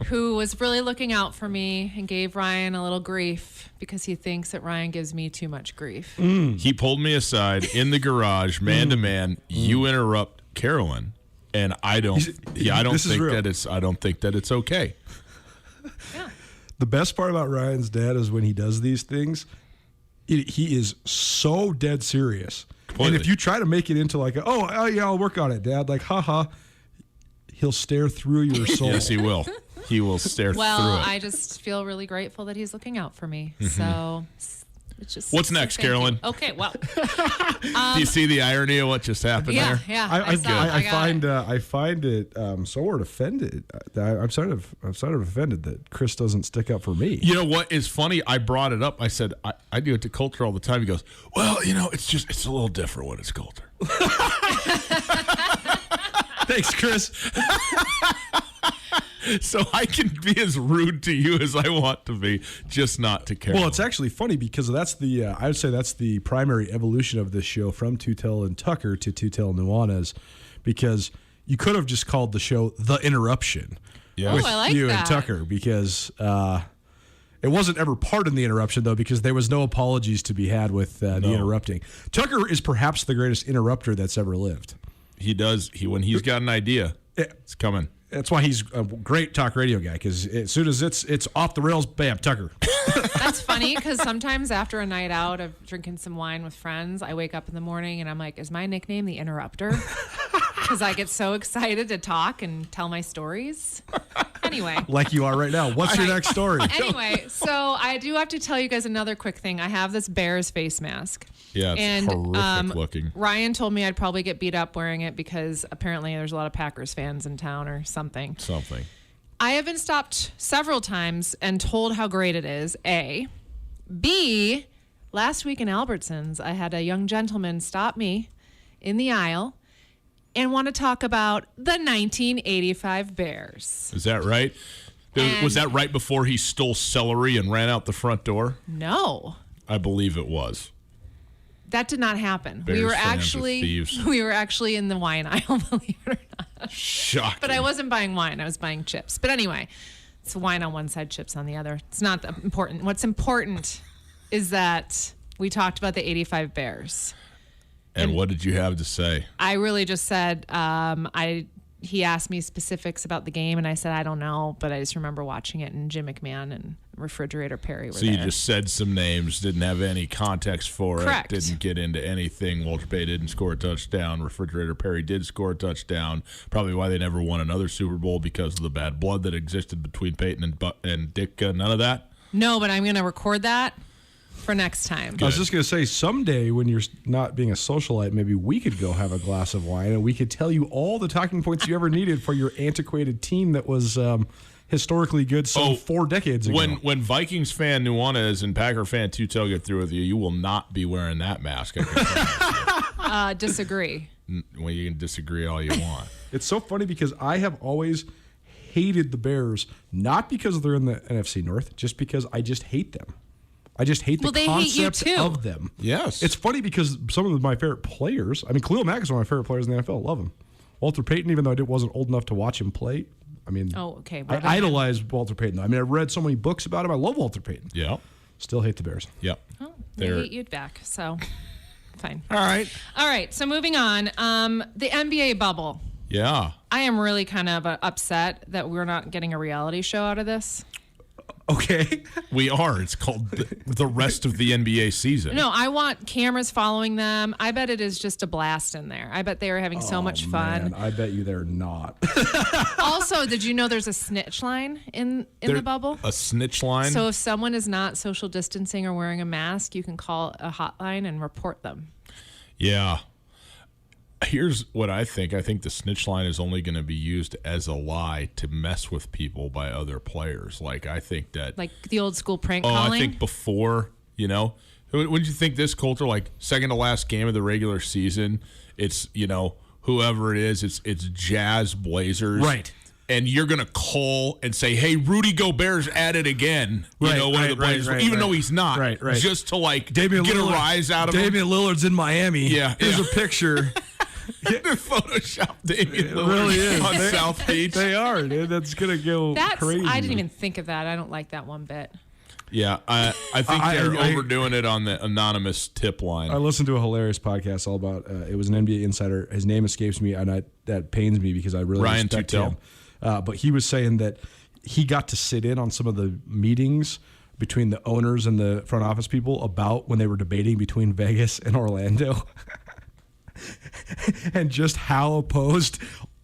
who was really looking out for me and gave Ryan a little grief because he thinks that Ryan gives me too much grief. He pulled me aside in the garage, man to man. You interrupt Carolyn, and I don't think that it's okay. Yeah. The best part about Ryan's dad is when he does these things, he is so dead serious. Completely. And if you try to make it into like, oh yeah, I'll work on it, Dad, like, haha, he'll stare through your soul. Yes, he will. He will stare through it. Well, I just feel really grateful that he's looking out for me. Mm-hmm. So it's just. What's next, Carolyn? Okay, well. Do you see the irony of what just happened there? Yeah, I find it somewhat offended. I'm sort of offended that Chris doesn't stick up for me. You know what is funny? I brought it up. I said I do it to Colter all the time. He goes, well, it's a little different when it's Colter. Thanks, Chris. So I can be as rude to you as I want to be, just not to Carolyn. Well, it's actually funny because that's I would say that's the primary evolution of this show from Tootell and Tucker to Tootell and Nuanez, because you could have just called the show The Interruption. Yeah. With I like you that. and Tucker, because it wasn't ever part in the interruption, though, because there was no apologies to be had with the interrupting. Tucker is perhaps the greatest interrupter that's ever lived. He does. When he's got an idea, it's coming. That's why he's a great talk radio guy, because as soon as it's off the rails, bam, Tucker. That's funny, because sometimes after a night out of drinking some wine with friends, I wake up in the morning and I'm like, is my nickname the Interrupter? Because I get so excited to talk and tell my stories. Anyway. Like you are right now. What's your next story? Anyway, so I do have to tell you guys another quick thing. I have this Bears face mask. Yeah, it's horrific looking. Ryan told me I'd probably get beat up wearing it because apparently there's a lot of Packers fans in town or something. I have been stopped several times and told how great it is, A. B, last week in Albertsons, I had a young gentleman stop me in the aisle and want to talk about the 1985 Bears. Is that right? Was that right before he stole celery and ran out the front door? No. I believe it was. That did not happen. Bears we were actually in the wine aisle, believe it or not. Shocking. But I wasn't buying wine. I was buying chips. But anyway, it's wine on one side, chips on the other. It's not that important. What's important is that we talked about the 85 Bears. And what did you have to say? I really just said, he asked me specifics about the game, and I said, I don't know, but I just remember watching it, and Jim McMahon and Refrigerator Perry were there. So you just said some names, didn't have any context for Correct. it, didn't get into anything. Walter Bay didn't score a touchdown. Refrigerator Perry did score a touchdown. Probably why they never won another Super Bowl, because of the bad blood that existed between Peyton and Dick. None of that? No, but I'm going to record that for next time. I was just going to say, someday when you're not being a socialite, maybe we could go have a glass of wine and we could tell you all the talking points you ever needed for your antiquated team that was historically good 4 decades ago. When Vikings fan Nuanez and Packer fan Tootell get through with you, you will not be wearing that mask. I can tell you. Disagree. Well, you can disagree all you want. It's so funny because I have always hated the Bears, not because they're in the NFC North, just because I just hate them. I just hate the concept of them. Yes. It's funny because some of my favorite players, I mean, Khalil Mack is one of my favorite players in the NFL. Love him. Walter Payton, even though I wasn't old enough to watch him play, I mean, I idolize Walter Payton. I mean, I read so many books about him. I love Walter Payton. Yeah. Still hate the Bears. Yep. Oh, they hate you back, so fine. All right. All right, so moving on. The NBA bubble. Yeah. I am really kind of upset that we're not getting a reality show out of this. Okay. We are. It's called the rest of the NBA season. No, I want cameras following them. I bet it is just a blast in there. I bet they are having so much fun. Man, I bet you they're not. Also, did you know there's a snitch line in the bubble? A snitch line? So if someone is not social distancing or wearing a mask, you can call a hotline and report them. Yeah. Here's what I think. I think the snitch line is only going to be used as a lie to mess with people by other players. Like, I think that... Like the old school prank calling? I think before, wouldn't you think this, Coulter, like second to last game of the regular season, it's, whoever it is, it's Jazz Blazers. Right. And you're going to call and say, hey, Rudy Gobert's at it again. One of the Blazers, even though he's not. Right. Just to, Damian get Lillard, a rise out of him. Damian Lillard's in Miami. Yeah. Here's a picture. Photoshop Damian Lillard really is. on South Beach. They are, dude. That's going to go crazy. I didn't even think of that. I don't like that one bit. Yeah, I think they're overdoing it on the anonymous tip line. I listened to a hilarious podcast all about, it was an NBA insider. His name escapes me, and that pains me because I really Ryan respect Tootell. him. But he was saying that he got to sit in on some of the meetings between the owners and the front office people about when they were debating between Vegas and Orlando. And just how opposed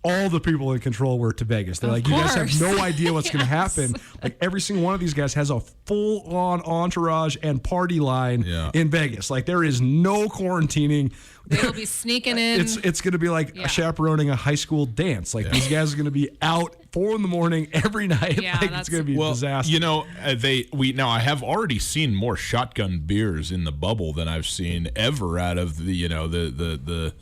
all the people in control were to Vegas. They're like, you guys have no idea what's going to happen. Like, every single one of these guys has a full-on entourage and party line in Vegas. Like, there is no quarantining. They'll be sneaking in. It's going to be like chaperoning a high school dance. Like, these guys are going to be out 4 a.m. every night. Yeah, like, it's going to be a disaster. I have already seen more shotgun beers in the bubble than I've seen ever out of the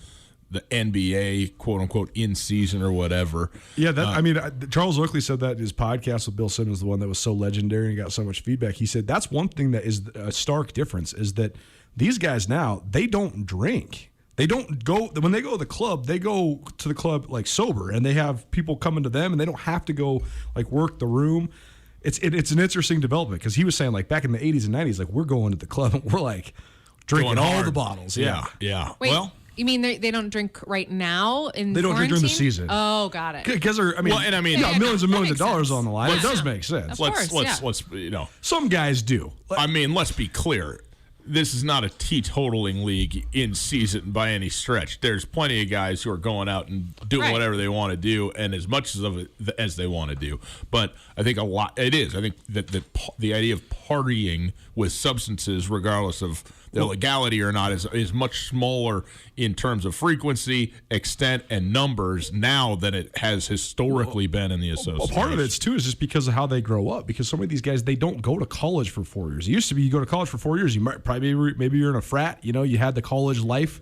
NBA, quote unquote, in season or whatever. Yeah, Charles Oakley said that in his podcast with Bill Simmons, the one that was so legendary and got so much feedback. He said that's one thing that is a stark difference is that these guys now, they don't drink. They don't go, when they go to the club, they go to the club like sober, and they have people coming to them, and they don't have to go like work the room. It's an interesting development because he was saying like back in the 80s and 90s, like we're going to the club and we're like drinking all the bottles. Yeah. Wait, you mean they don't drink right now in They don't drink during the quarantine? season. Oh, got it. Because millions and millions of dollars on the line. It does make sense. Let's some guys do. I mean, let's be clear. This is not a teetotaling league in season by any stretch. There's plenty of guys who are going out and doing whatever they want to do, and as much of it as they want to do. But I think it is. I think that the idea of partying with substances, regardless of the legality or not, is much smaller in terms of frequency, extent, and numbers now than it has historically been in the association. Part of it too is just because of how they grow up. Because some of these guys, they don't go to college for 4 years. It used to be you go to college for 4 years, you might maybe you're in a frat. You had the college life.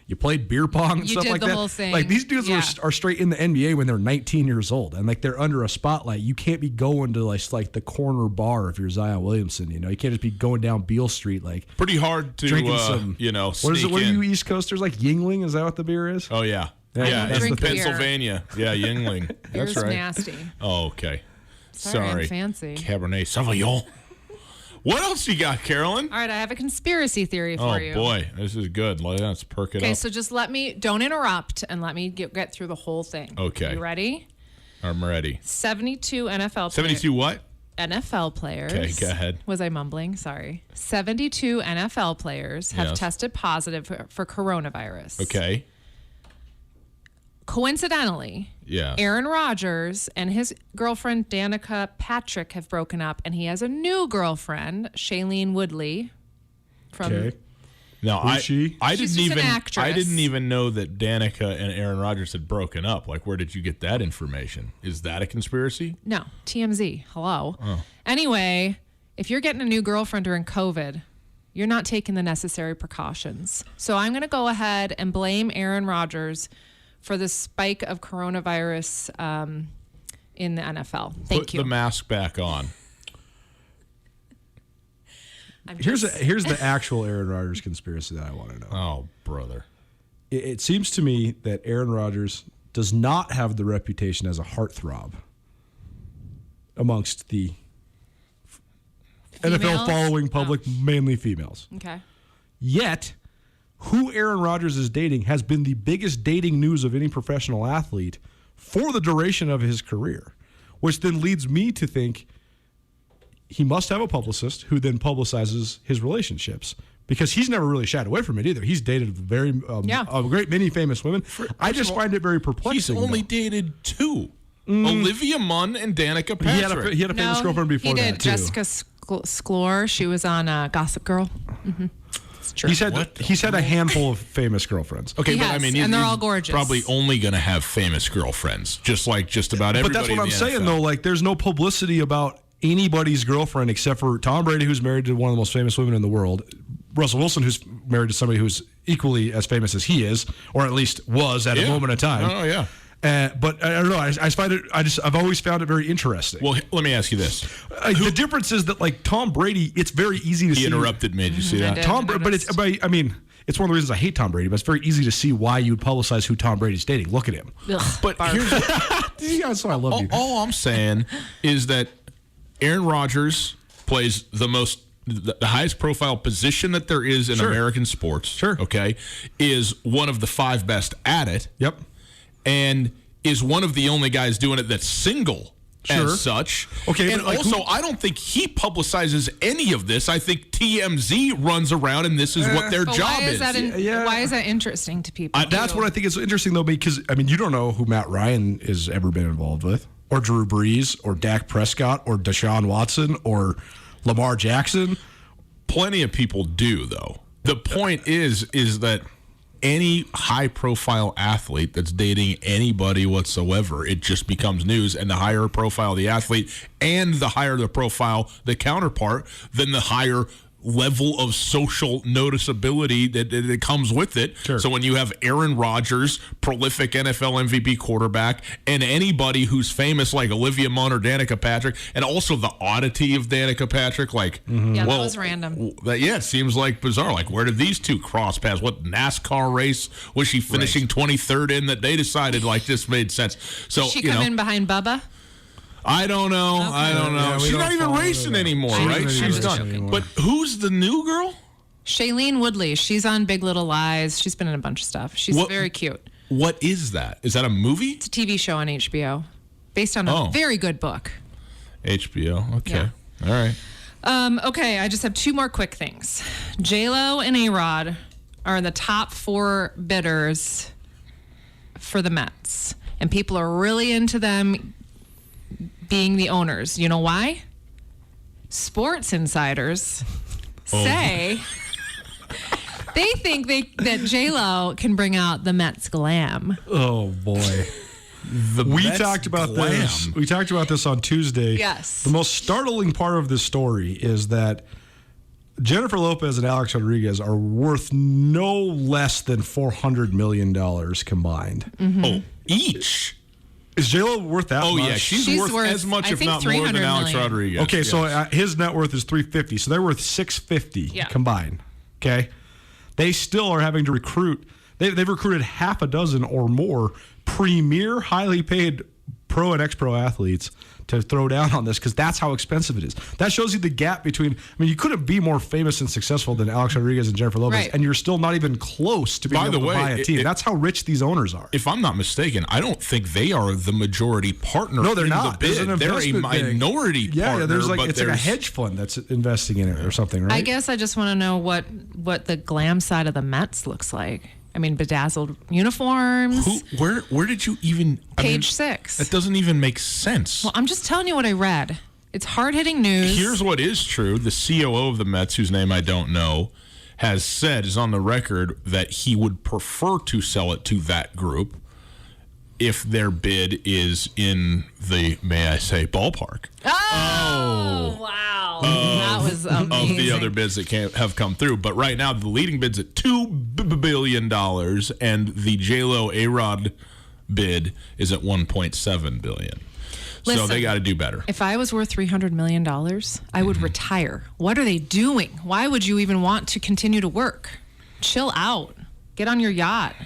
You played beer pong and stuff like that. Whole thing. Like these dudes are straight in the NBA when they're 19 years old, and like they're under a spotlight. You can't be going to like the corner bar if you're Zion Williamson. You can't just be going down Beale Street like pretty hard to drinking some. What is it? What are you East Coasters like? Yingling? Is that what the beer is? Oh yeah, that's in the Pennsylvania. Yeah, Yingling. Beer's That's right. nasty. Oh, okay. Sorry, I'm fancy. Cabernet Sauvignon. What else you got, Carolyn? All right, I have a conspiracy theory for you. Oh, boy. This is good. Let's perk it up. Okay, so just don't interrupt and let me get through the whole thing. Okay. You ready? I'm ready. 72 NFL players. 72 what? NFL players. Okay, go ahead. Was I mumbling? Sorry. 72 NFL players have tested positive for coronavirus. Okay. Coincidentally, Aaron Rodgers and his girlfriend Danica Patrick have broken up, and he has a new girlfriend, Shailene Woodley. from. Okay. No, I She's just an actress. I didn't even know that Danica and Aaron Rodgers had broken up. Like, where did you get that information? Is that a conspiracy? No, TMZ. Hello. Oh. Anyway, if you're getting a new girlfriend during COVID, you're not taking the necessary precautions. So I'm going to go ahead and blame Aaron Rodgers for the spike of coronavirus in the NFL. Thank you. Put the mask back on. Here's the actual Aaron Rodgers conspiracy that I want to know. Oh, brother. It seems to me that Aaron Rodgers does not have the reputation as a heartthrob amongst the NFL following public, mainly females. Okay. Yet, who Aaron Rodgers is dating has been the biggest dating news of any professional athlete for the duration of his career, which then leads me to think he must have a publicist who then publicizes his relationships, because he's never really shied away from it either. He's dated a great many famous women. I just find it very perplexing. He's only dated two. Olivia Munn and Danica Patrick. He had a famous girlfriend before that, too. He did. Jessica Sklar. She was on Gossip Girl. Mm-hmm. It's true. He's had a handful of famous girlfriends. Okay, but I mean, and they're all he's gorgeous. probably only going to have famous girlfriends, just like just about everybody. But that's what in I'm the saying, NFL. though. Like, there's no publicity about anybody's girlfriend except for Tom Brady, who's married to one of the most famous women in the world. Russell Wilson, who's married to somebody who's equally as famous as he is, or at least was at a moment in time. Oh yeah. But I don't know. I find it. I've always found it very interesting. Well, let me ask you this: the difference is that, like, Tom Brady, it's very easy to see. He interrupted me. Did you see that? I mean, it's one of the reasons I hate Tom Brady. But it's very easy to see why you'd publicize who Tom Brady's dating. Look at him. But here's that's why I love you. All I'm saying is that Aaron Rodgers plays the highest profile position that there is in American sports. Sure. Okay. Is one of the 5 best at it. Yep. And is one of the only guys doing it that's single as such. Okay. And also, I don't think he publicizes any of this. I think TMZ runs around and this is what their job is. Why is that interesting to people? That's what I think is interesting, though, because, I mean, you don't know who Matt Ryan has ever been involved with, or Drew Brees, or Dak Prescott, or Deshaun Watson, or Lamar Jackson. Plenty of people do, though. The point is that any high-profile athlete that's dating anybody whatsoever, it just becomes news. And the higher profile the athlete and the higher the profile the counterpart, then the higher level of social noticeability that comes with it. Sure. So when you have Aaron Rodgers, prolific NFL MVP quarterback, and anybody who's famous like Olivia Munn or Danica Patrick, and also the oddity of Danica Patrick, like, that was random. It seems like bizarre. Like, where did these two cross paths? What NASCAR race was she finishing 23rd in that they decided, like, this made sense? So, Did she come in behind Bubba? I don't know. Okay. I don't know. Yeah, She's not even racing anymore, right? She's done. But who's the new girl? Shailene Woodley. She's on Big Little Lies. She's been in a bunch of stuff. She's very cute. What is that? Is that a movie? It's a TV show on HBO based on a very good book. HBO. Okay. Yeah. All right. Okay, I just have 2 more quick things. J-Lo and A-Rod are in the top 4 bidders for the Mets. And people are really into them being the owners. You know why? Sports insiders say they think that J-Lo can bring out the Mets glam. Oh, boy. We talked about this on Tuesday. Yes. The most startling part of this story is that Jennifer Lopez and Alex Rodriguez are worth no less than $400 million combined. Mm-hmm. Oh, each? Is J-Lo worth that much? Oh, yeah. She's worth as much, if not more, than Alex Rodriguez. Okay, so his net worth is $350. So they're worth $650 combined. Okay? They still are having to recruit. They've recruited half a dozen or more premier, highly paid pro and ex-pro athletes to throw down on this, because that's how expensive it is. That shows you the gap between, I mean, you couldn't be more famous and successful than Alex Rodriguez and Jennifer Lopez, and you're still not even close to being able to buy a team. That's how rich these owners are. If I'm not mistaken, I don't think they are the majority partner. No, they're not. The bid. They're a minority partner. Yeah, there's like a hedge fund that's investing in it or something, right? I guess I just want to know what the glam side of the Mets looks like. I mean, bedazzled uniforms. Where did you even... Page 6. That doesn't even make sense. Well, I'm just telling you what I read. It's hard-hitting news. Here's what is true. The COO of the Mets, whose name I don't know, has said, is on the record, that he would prefer to sell it to that group if their bid is in the, may I say, ballpark. Oh, wow. That was amazing. Of the other bids that have come through. But right now, the leading bid's at $2 billion, and the J-Lo A-Rod bid is at $1.7 billion. Listen, so they got to do better. If I was worth $300 million, I would retire. What are they doing? Why would you even want to continue to work? Chill out. Get on your yacht.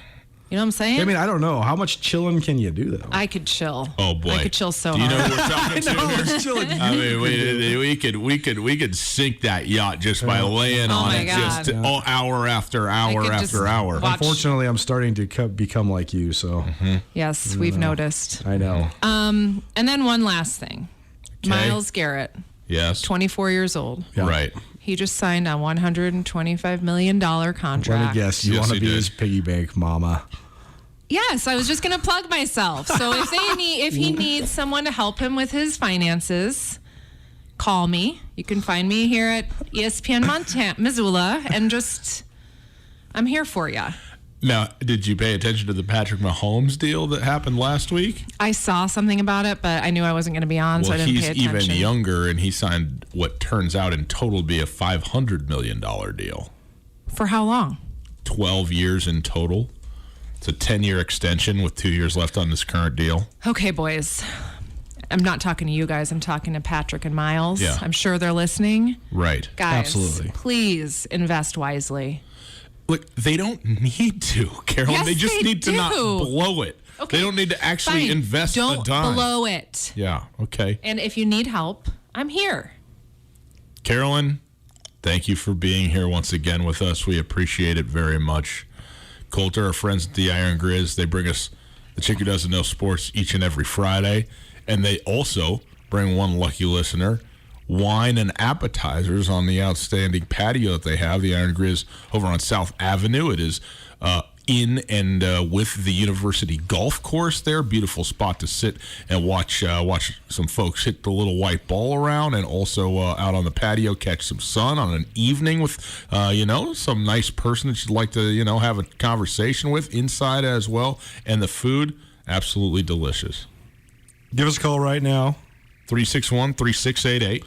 You know what I'm saying? I mean, I don't know. How much chilling can you do, though? I could chill. Oh, boy. I could chill so do you hard. know who we're talking to here? I mean, we could sink that yacht just by laying on it just hour after hour after hour. Unfortunately, I'm starting to become like you, so. Yes, we've noticed. I know. And then one last thing. Okay. Miles Garrett. Yes. 24 years old. Yeah. Right. He just signed a $125 million contract. Let me guess. You want to be his piggy bank mama. Yes, I was just going to plug myself. So if he needs someone to help him with his finances, call me. You can find me here at ESPN Missoula, and I'm here for you. Now, did you pay attention to the Patrick Mahomes deal that happened last week? I saw something about it, but I knew I wasn't going to be on, so I didn't pay attention. He's even younger, and he signed what turns out in total to be a $500 million deal. For how long? 12 years in total. It's a 10-year extension with 2 years left on this current deal. Okay, boys. I'm not talking to you guys. I'm talking to Patrick and Miles. Yeah. I'm sure they're listening. Right. Guys, absolutely. Please invest wisely. Look, they don't need to, Carol. Yes, they just need to not blow it. Okay. They don't need to actually invest Don't a dime. blow it. Yeah, okay. And if you need help, I'm here. Carolyn, thank you for being here once again with us. We appreciate it very much. Coulter, our friends at the Iron Grizz, they bring us the Chick Who Doesn't Know Sports each and every Friday. And they also bring one lucky listener wine and appetizers on the outstanding patio that they have, the Iron Grizz over on South Avenue. It is in and with the University Golf Course there. Beautiful spot to sit and watch some folks hit the little white ball around, and also out on the patio catch some sun on an evening with some nice person that you'd like to have a conversation with inside as well. And the food, absolutely delicious. Give us a call right now. 361-3688.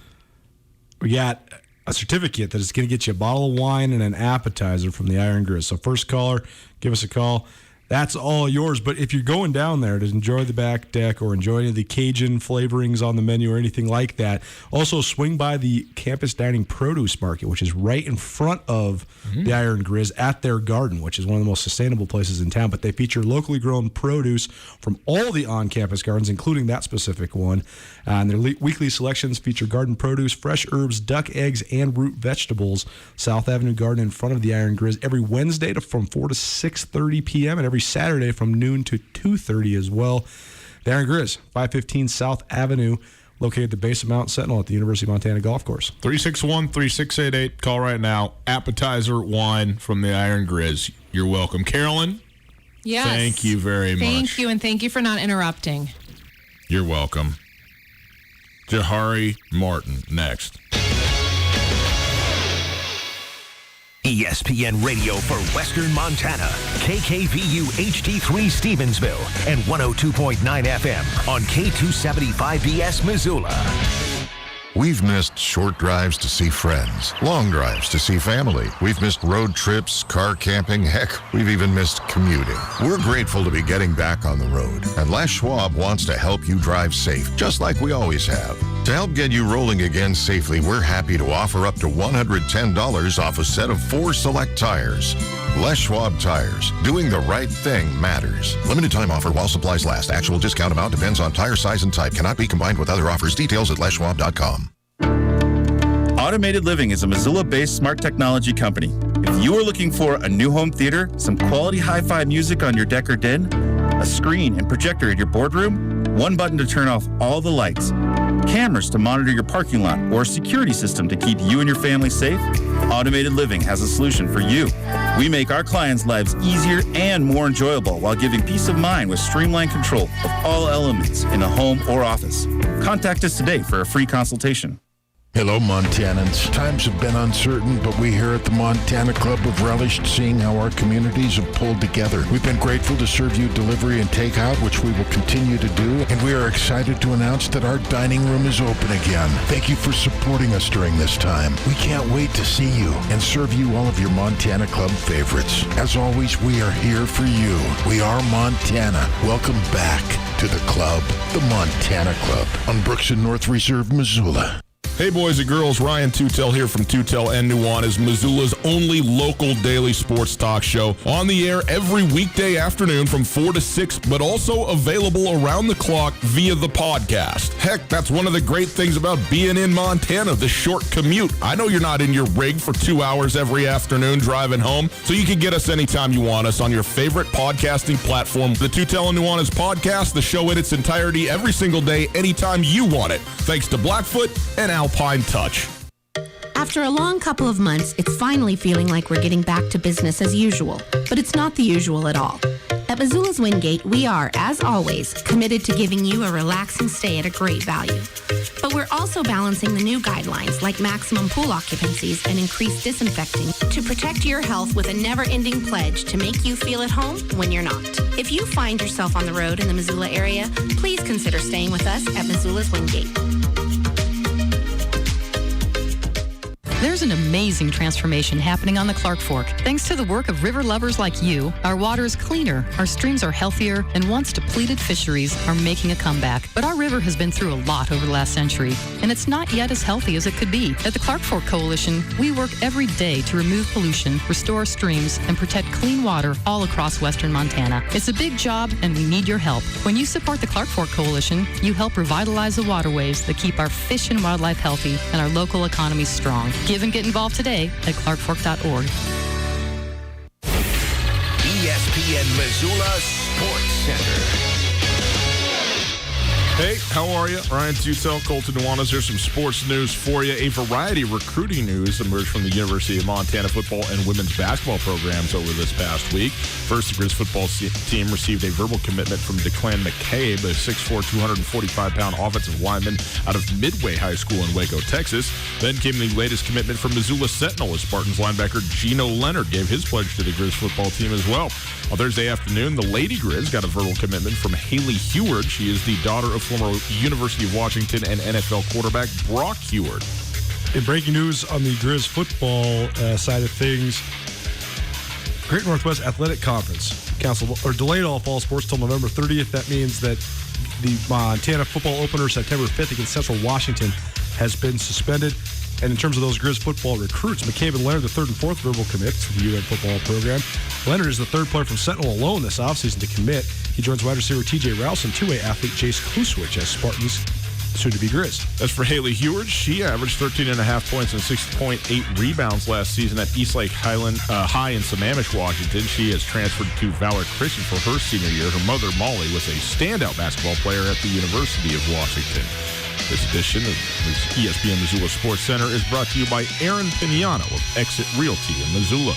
We got a certificate that is going to get you a bottle of wine and an appetizer from the Iron Grizz. So first caller, give us a call. That's all yours. But if you're going down there to enjoy the back deck or enjoy any of the Cajun flavorings on the menu or anything like that, also swing by the Campus Dining Produce Market, which is right in front of the Iron Grizz at their garden, which is one of the most sustainable places in town. But they feature locally grown produce from all the on-campus gardens, including that specific one. And their weekly selections feature garden produce, fresh herbs, duck eggs, and root vegetables. South Avenue Garden in front of the Iron Grizz every Wednesday from 4 to 6:30 p.m. and every Saturday from noon to 2:30 as well. The Iron Grizz, 515 South Avenue, located at the base of Mount Sentinel at the University of Montana Golf Course. 361-3688. Call right now. Appetizer wine from the Iron Grizz. You're welcome. Carolyn? Yes. Thank you very much. Thank you, and thank you for not interrupting. You're welcome. Jahari Martin next. ESPN Radio for Western Montana, KKVU HD3 Stevensville, and 102.9 FM on K275BS Missoula. We've missed short drives to see friends, long drives to see family. We've missed road trips, car camping, heck, we've even missed commuting. We're grateful to be getting back on the road, and Les Schwab wants to help you drive safe, just like we always have. To help get you rolling again safely, we're happy to offer up to $110 off a set of 4 select tires. Les Schwab Tires. Doing the right thing matters. Limited time offer while supplies last. Actual discount amount depends on tire size and type. Cannot be combined with other offers. Details at leschwab.com. Automated Living is a Missoula-based smart technology company. If you are looking for a new home theater, some quality hi-fi music on your deck or den, a screen and projector in your boardroom, one button to turn off all the lights, cameras to monitor your parking lot, or a security system to keep you and your family safe, Automated Living has a solution for you. We make our clients' lives easier and more enjoyable while giving peace of mind with streamlined control of all elements in the home or office. Contact us today for a free consultation. Hello, Montanans. Times have been uncertain, but we here at the Montana Club have relished seeing how our communities have pulled together. We've been grateful to serve you delivery and takeout, which we will continue to do, and we are excited to announce that our dining room is open again. Thank you for supporting us during this time. We can't wait to see you and serve you all of your Montana Club favorites. As always, we are here for you. We are Montana. Welcome back to the club, the Montana Club, on Brooks and North Reserve, Missoula. Hey, boys and girls, Ryan Tootell here from Tootell and Nuanez, Missoula's only local daily sports talk show. On the air every weekday afternoon from 4 to 6, but also available around the clock via the podcast. Heck, that's one of the great things about being in Montana, the short commute. I know you're not in your rig for 2 hours every afternoon driving home, so you can get us anytime you want us on your favorite podcasting platform. The Tootell and Nuanez podcast, the show in its entirety every single day, anytime you want it. Thanks to Blackfoot and Alpine Touch. After a long couple of months, it's finally feeling like we're getting back to business as usual. But it's not the usual at all. At Missoula's Wingate, we are, as always, committed to giving you a relaxing stay at a great value. But we're also balancing the new guidelines like maximum pool occupancies and increased disinfecting to protect your health with a never-ending pledge to make you feel at home when you're not. If you find yourself on the road in the Missoula area, please consider staying with us at Missoula's Wingate. There's an amazing transformation happening on the Clark Fork. Thanks to the work of river lovers like you, our water is cleaner, our streams are healthier, and once depleted fisheries are making a comeback. But our river has been through a lot over the last century, and it's not yet as healthy as it could be. At the Clark Fork Coalition, we work every day to remove pollution, restore streams, and protect clean water all across western Montana. It's a big job, and we need your help. When you support the Clark Fork Coalition, you help revitalize the waterways that keep our fish and wildlife healthy and our local economies strong. Give and get involved today at clarkfork.org. ESPN Missoula Sports Center. Hey, how are you? Ryan Tootell, Colton Nuanez. There's some sports news for you. A variety of recruiting news emerged from the University of Montana football and women's basketball programs over this past week. First, the Grizz football team received a verbal commitment from Declan McCabe, a 6'4", 245-pound offensive lineman out of Midway High School in Waco, Texas. Then came the latest commitment from Missoula Sentinel, as Spartans linebacker Gino Leonard gave his pledge to the Grizz football team as well. On Thursday afternoon, the Lady Grizz got a verbal commitment from Haley Heward. She is the daughter of former University of Washington and NFL quarterback Brock Heward. In breaking news on the Grizz football side of things, Great Northwest Athletic Conference canceled or delayed all fall sports till November 30th. That means that the Montana football opener September 5th against Central Washington has been suspended. And in terms of those Grizz football recruits, McCabe and Leonard, the third and fourth verbal commits to the UM football program. Leonard is the third player from Sentinel alone this offseason to commit. He joins wide receiver TJ Rouse and two-way athlete Jace Kluswich as Spartans soon-to-be Grizz. As for Haley Heward, she averaged 13.5 points and 6.8 rebounds last season at Eastlake High in Sammamish, Washington. She has transferred to Valor Christian for her senior year. Her mother, Molly, was a standout basketball player at the University of Washington. This edition of the ESPN Missoula Sports Center is brought to you by Aaron Pignano of Exit Realty in Missoula.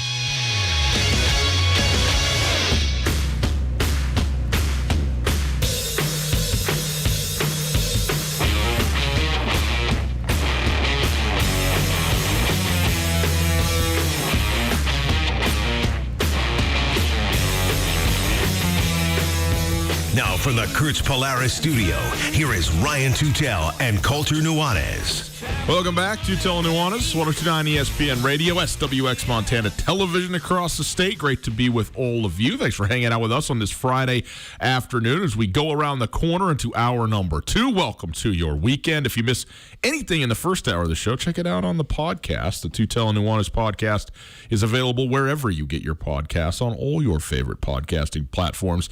Now from the Kurtz Polaris studio, here is Ryan Tootell and Colter Nuanez. Welcome back to Tootell and Nuanez, 102.9 ESPN Radio, SWX Montana Television across the state. Great to be with all of you. Thanks for hanging out with us on this Friday afternoon as we go around the corner into hour number 2. Welcome to your weekend. If you miss anything in the first hour of the show, check it out on the podcast. The Tootell and Nuanez podcast is available wherever you get your podcasts on all your favorite podcasting platforms.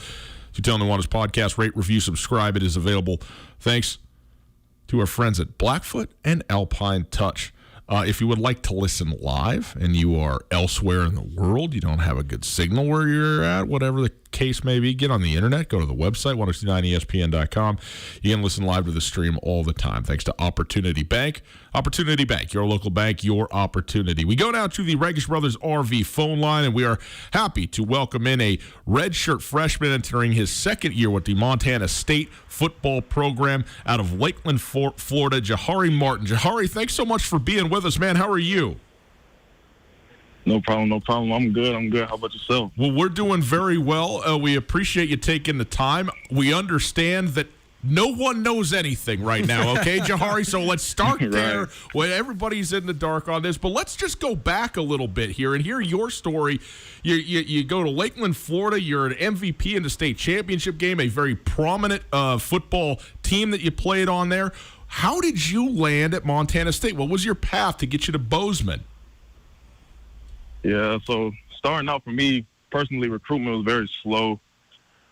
Tootell and Nuanez podcast, rate, review, subscribe. It is available thanks to our friends at Blackfoot and Alpine Touch. If you would like to listen live and you are elsewhere in the world, you don't have a good signal where you're at, whatever the case may be, get on the internet, go to the website, 1029ESPN.com. You can listen live to the stream all the time, thanks to Opportunity Bank. Opportunity Bank, your local bank, your opportunity. We go now to the Regis Brothers RV phone line, and we are happy to welcome in a redshirt freshman entering his second year with the Montana State football program out of Lakeland, Florida, Jahari Martin. Jahari, thanks so much for being with us, man. How are you? No problem. I'm good. How about yourself? Well, we're doing very well. We appreciate you taking the time. We understand that no one knows anything right now, okay, Jahari? So let's start there when everybody's in the dark on this. But let's just go back a little bit here and hear your story. You go to Lakeland, Florida. You're an MVP in the state championship game, a very prominent football team that you played on there. How did you land at Montana State? What was your path to get you to Bozeman? Yeah, so starting out for me, personally, recruitment was very slow.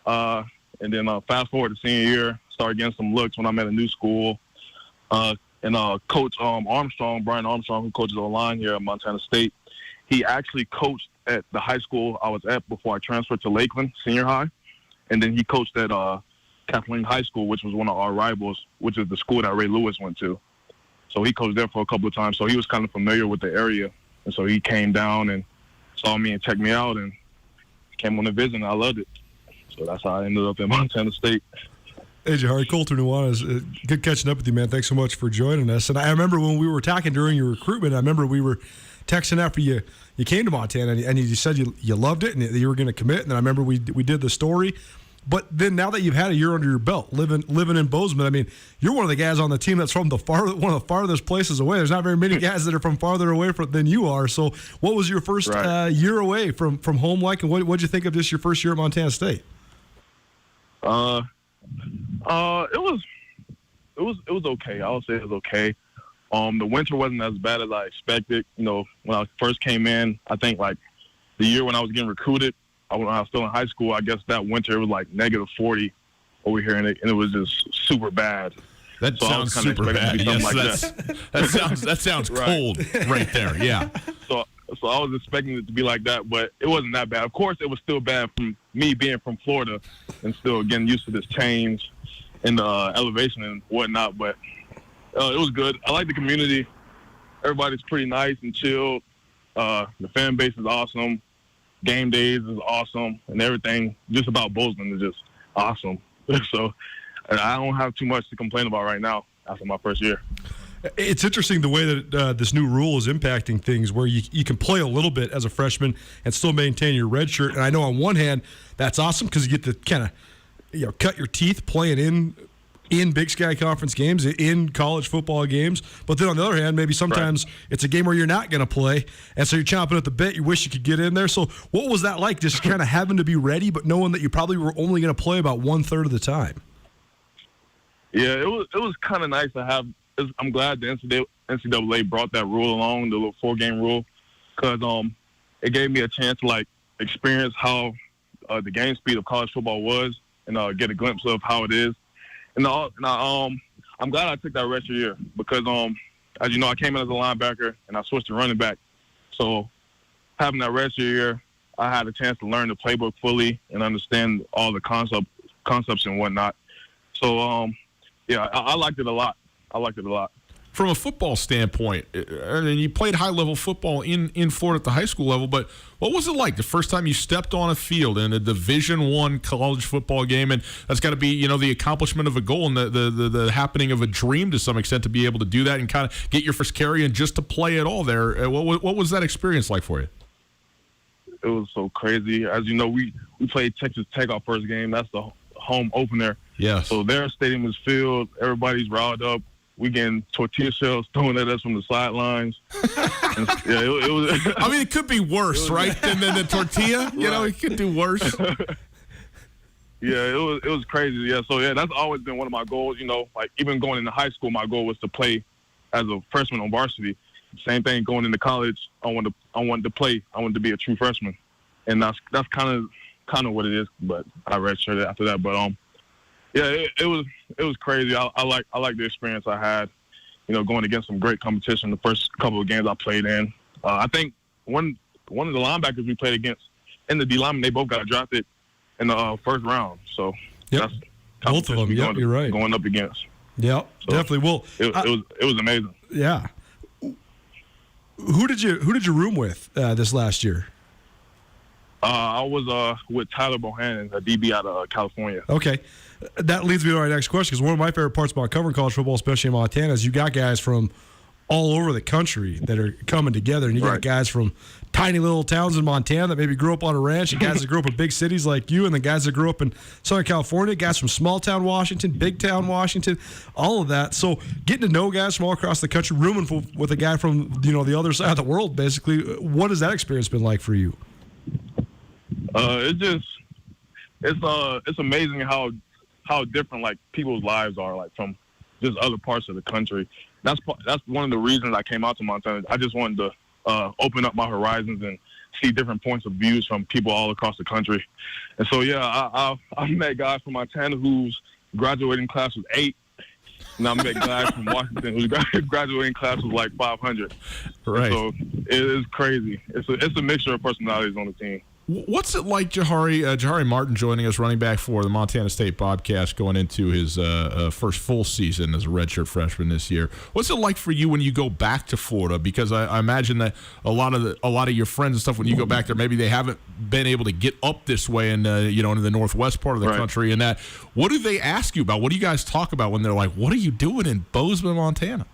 And then fast forward to senior year, started getting some looks when I'm at a new school. And Coach Armstrong, Brian Armstrong, who coaches O-line here at Montana State, he actually coached at the high school I was at before I transferred to Lakeland, senior high. And then he coached at Kathleen High School, which was one of our rivals, which is the school that Ray Lewis went to. So he coached there for a couple of times. So he was kind of familiar with the area. And so he came down and saw me and checked me out and came on a visit, and I loved it. So that's how I ended up in Montana State. Hey, Jahari, Colter Nuanez, good catching up with you, man. Thanks so much for joining us. And I remember when we were talking during your recruitment, I remember we were texting after you came to Montana, and you said you loved it and you were going to commit. And then I remember we did the story. But then now that you've had a year under your belt, living in Bozeman, I mean, you're one of the guys on the team that's from one of the farthest places away. There's not very many guys that are from farther away than you are. So what was your first year away from home like, and what did you think of just your first year at Montana State? It was okay. I would say it was okay. The winter wasn't as bad as I expected. You know, when I first came in, I think like the year when I was getting recruited, when I was still in high school, I guess that winter it was like -40 over here, and it was just super bad. That sounds super bad. Yes, that sounds cold right there. Yeah. So I was expecting it to be like that, but it wasn't that bad. Of course, it was still bad from me being from Florida and still getting used to this change in the elevation and whatnot. But it was good. I like the community. Everybody's pretty nice and chill. The fan base is awesome. Game days is awesome, and everything just about Bozeman is just awesome. So I don't have too much to complain about right now after my first year. It's interesting the way that this new rule is impacting things where you can play a little bit as a freshman and still maintain your red shirt. And I know on one hand, that's awesome because you get to kind of cut your teeth playing in Big Sky Conference games, in college football games. But then on the other hand, maybe sometimes it's a game where you're not going to play, and so you're chomping at the bit. You wish you could get in there. So what was that like, just kind of having to be ready, but knowing that you probably were only going to play about 1/3 of the time? Yeah, it was kind of nice to have. I'm glad the NCAA brought that rule along, the little 4-game rule, because it gave me a chance to like experience how the game speed of college football was and get a glimpse of how it is. And I'm glad I took that redshirt year because, as you know, I came in as a linebacker and I switched to running back. So having that redshirt year, I had a chance to learn the playbook fully and understand all the concepts and whatnot. So, yeah, I liked it a lot. From a football standpoint, I mean, you played high-level football in Florida at the high school level, but what was it like the first time you stepped on a field in a Division I college football game? And that's got to be, the accomplishment of a goal and the happening of a dream to some extent to be able to do that and kind of get your first carry and just to play it all there. What was that experience like for you? It was so crazy. As you know, we played Texas Tech our first game. That's the home opener. Yeah. So their stadium is filled. Everybody's riled up. We getting tortilla shells thrown at us from the sidelines. Yeah, it was. I mean, it could be worse, right? Than the tortilla. It could do worse. Yeah, it was crazy. Yeah, so yeah, that's always been one of my goals. Like even going into high school, my goal was to play as a freshman on varsity. Same thing going into college. I wanted to play. I wanted to be a true freshman, and that's kind of what it is. But I redshirted after that. But yeah, it was crazy. I like the experience I had, going against some great competition the first couple of games I played in. I think one of the linebackers we played against in the D lineman, they both got drafted in the first round. So that's both of them. Yep, you're right. Going up against. Yeah, so definitely. Well, it was amazing. Yeah. Who did you room with this last year? I was with Tyler Bohannon, a DB out of California. Okay. That leads me to our next question, because one of my favorite parts about covering college football, especially in Montana, is you got guys from all over the country that are coming together, and you got guys from tiny little towns in Montana that maybe grew up on a ranch, and guys that grew up in big cities like you, and the guys that grew up in Southern California, guys from small town Washington, big town Washington, all of that. So getting to know guys from all across the country, rooming with a guy from the other side of the world, basically, what has that experience been like for you? It's amazing how different like people's lives are, like from just other parts of the country. That's one of the reasons I came out to Montana. I just wanted to open up my horizons and see different points of views from people all across the country. And so I met guys from Montana whose graduating class was 8. And I met guys from Washington whose graduating class was like 500. Right. So it is crazy. It's a mixture of personalities on the team. What's it like, Jahari Martin joining us, running back for the Montana State Bobcats, going into his first full season as a redshirt freshman this year? What's it like for you when you go back to Florida? Because I imagine that a lot of your friends and stuff, when you go back there, maybe they haven't been able to get up this way in into the northwest part of the country. And that, what do they ask you about? What do you guys talk about when they're like, "What are you doing in Bozeman, Montana?"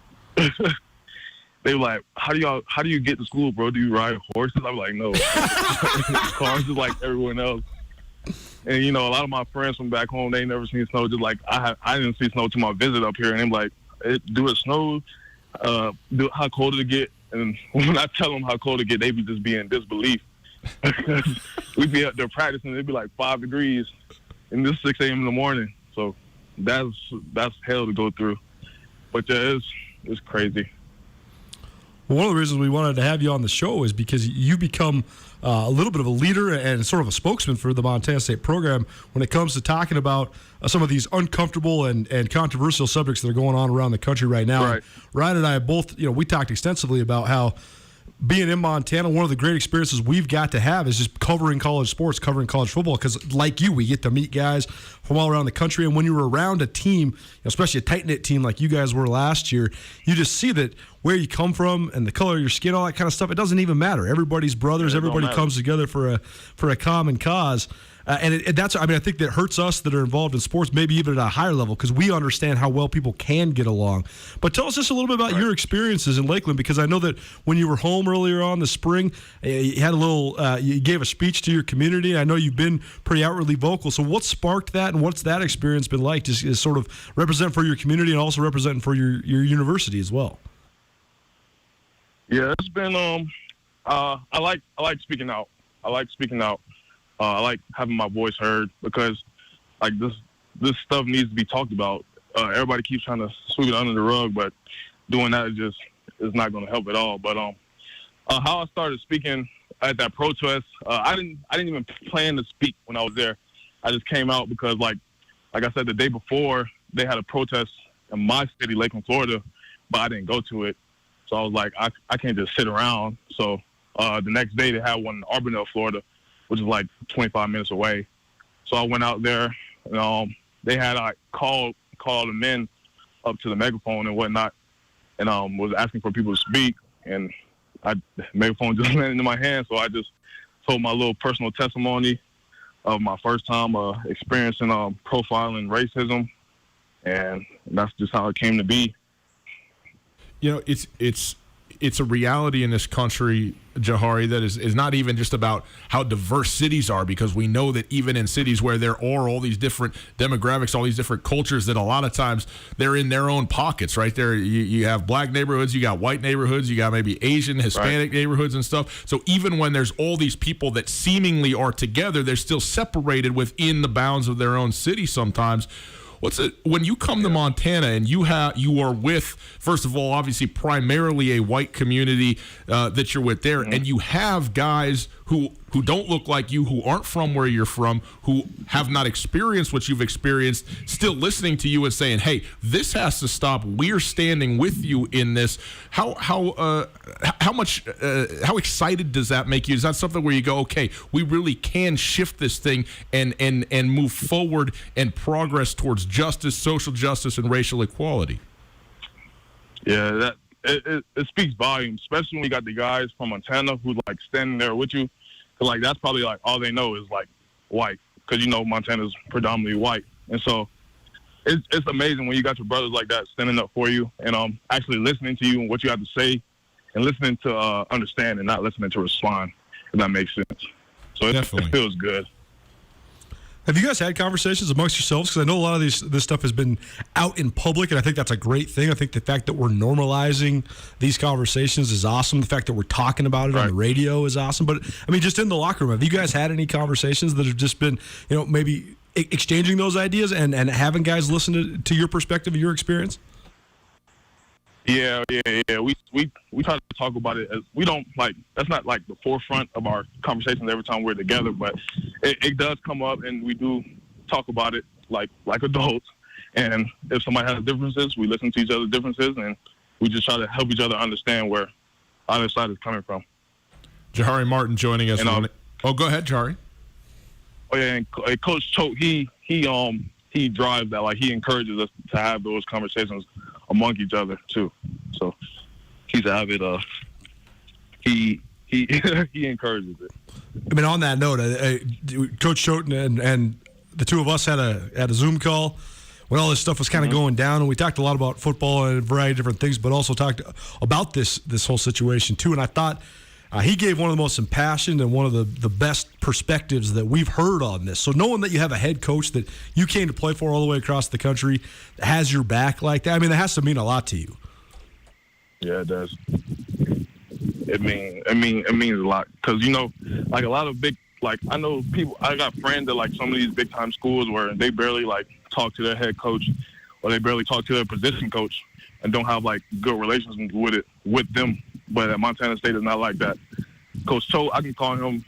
They were like, how do you get to school, bro? Do you ride horses? I'm like, no. Cars just like everyone else. And, a lot of my friends from back home, they never seen snow. Just like I didn't see snow to my visit up here. And I'm like, do it snow? How cold did it get? And when I tell them how cold it get, they be just be in disbelief. Because we'd be up there practicing, it'd be like 5 degrees. And this 6 a.m. in the morning. So that's hell to go through. But yeah, it's crazy. Well, one of the reasons we wanted to have you on the show is because you become a little bit of a leader and sort of a spokesman for the Montana State program when it comes to talking about some of these uncomfortable and controversial subjects that are going on around the country right now. Right. Ryan and I both, we talked extensively about how being in Montana, one of the great experiences we've got to have is just covering college sports, covering college football, because like you, we get to meet guys from all around the country. And when you're around a team, especially a tight-knit team like you guys were last year, you just see that where you come from and the color of your skin, all that kind of stuff, it doesn't even matter. Everybody's brothers. Everybody comes together for a common cause. And that's, I think that hurts us that are involved in sports, maybe even at a higher level, because we understand how well people can get along. But tell us just a little bit about your experiences in Lakeland, because I know that when you were home earlier on this spring, you had you gave a speech to your community. I know you've been pretty outwardly vocal. So what sparked that, and what's that experience been like, just is sort of represent for your community and also representing for your university as well? Yeah, it's been I like speaking out. I like speaking out. I like having my voice heard, because like this stuff needs to be talked about. Everybody keeps trying to sweep it under the rug, but doing that is not going to help at all. But how I started speaking at that protest, I didn't even plan to speak when I was there. I just came out because like I said, the day before they had a protest in my city, Lakeland, Florida, but I didn't go to it. So I was like, I can't just sit around. So the next day they had one in Arbonell, Florida, which is like 25 minutes away. So I went out there, and they had called them in up to the megaphone and whatnot, and was asking for people to speak. And the megaphone just landed in my hand, so I just told my little personal testimony of my first time experiencing profiling racism, and that's just how it came to be. It's a reality in this country, Jahari, that is not even just about how diverse cities are, because we know that even in cities where there are all these different demographics, all these different cultures, that a lot of times they're in their own pockets, right? There, you have black neighborhoods, you got white neighborhoods, you got maybe Asian, Hispanic neighborhoods and stuff. So even when there's all these people that seemingly are together, they're still separated within the bounds of their own city sometimes. What's it when you come to Montana and you are with, first of all, obviously primarily a white community that you're with there, and you have guys who don't look like you, who aren't from where you're from, who have not experienced what you've experienced, still listening to you and saying, "Hey, this has to stop. We're standing with you in this." How excited does that make you? Is that something where you go, "Okay, we really can shift this thing and move forward and progress towards justice, social justice, and racial equality"? Yeah, that it speaks volumes, especially when you got the guys from Montana who like standing there with you. Cause like that's probably like all they know is like white, because you know Montana's predominantly white, and so it's amazing when you got your brothers like that standing up for you and actually listening to you and what you have to say, and listening to understand and not listening to respond. If that makes sense. So it feels good. Have you guys had conversations amongst yourselves? Because I know a lot of this stuff has been out in public, and I think that's a great thing. I think the fact that we're normalizing these conversations is awesome. The fact that we're talking about it on the radio is awesome. But, I mean, just in the locker room, have you guys had any conversations that have just been, maybe exchanging those ideas and having guys listen to your perspective and your experience? Yeah. We try to talk about it. As we don't that's not like the forefront of our conversations every time we're together, but it does come up, and we do talk about it like adults. And if somebody has differences, we listen to each other's differences, and we just try to help each other understand where either side is coming from. Jahari Martin joining us. Go ahead, Jahari. Oh yeah, and Coach Choate, he drives that. Like, he encourages us to have those conversations among each other too. So he's avid. He encourages it. I mean, on that note, Coach Choate and the two of us had a Zoom call when all this stuff was kind of going down, and we talked a lot about football and a variety of different things, but also talked about this whole situation too. And I thought he gave one of the most impassioned and one of the best perspectives that we've heard on this. So knowing that you have a head coach that you came to play for all the way across the country that has your back like that, I mean, that has to mean a lot to you. Yeah, it does. It means a lot, because like a lot of big, like, I know people. I got friends at like some of these big time schools where they barely like talk to their head coach, or they barely talk to their position coach, and don't have like good relations with them. But at Montana State, it's not like that. Coach Choate, I can call him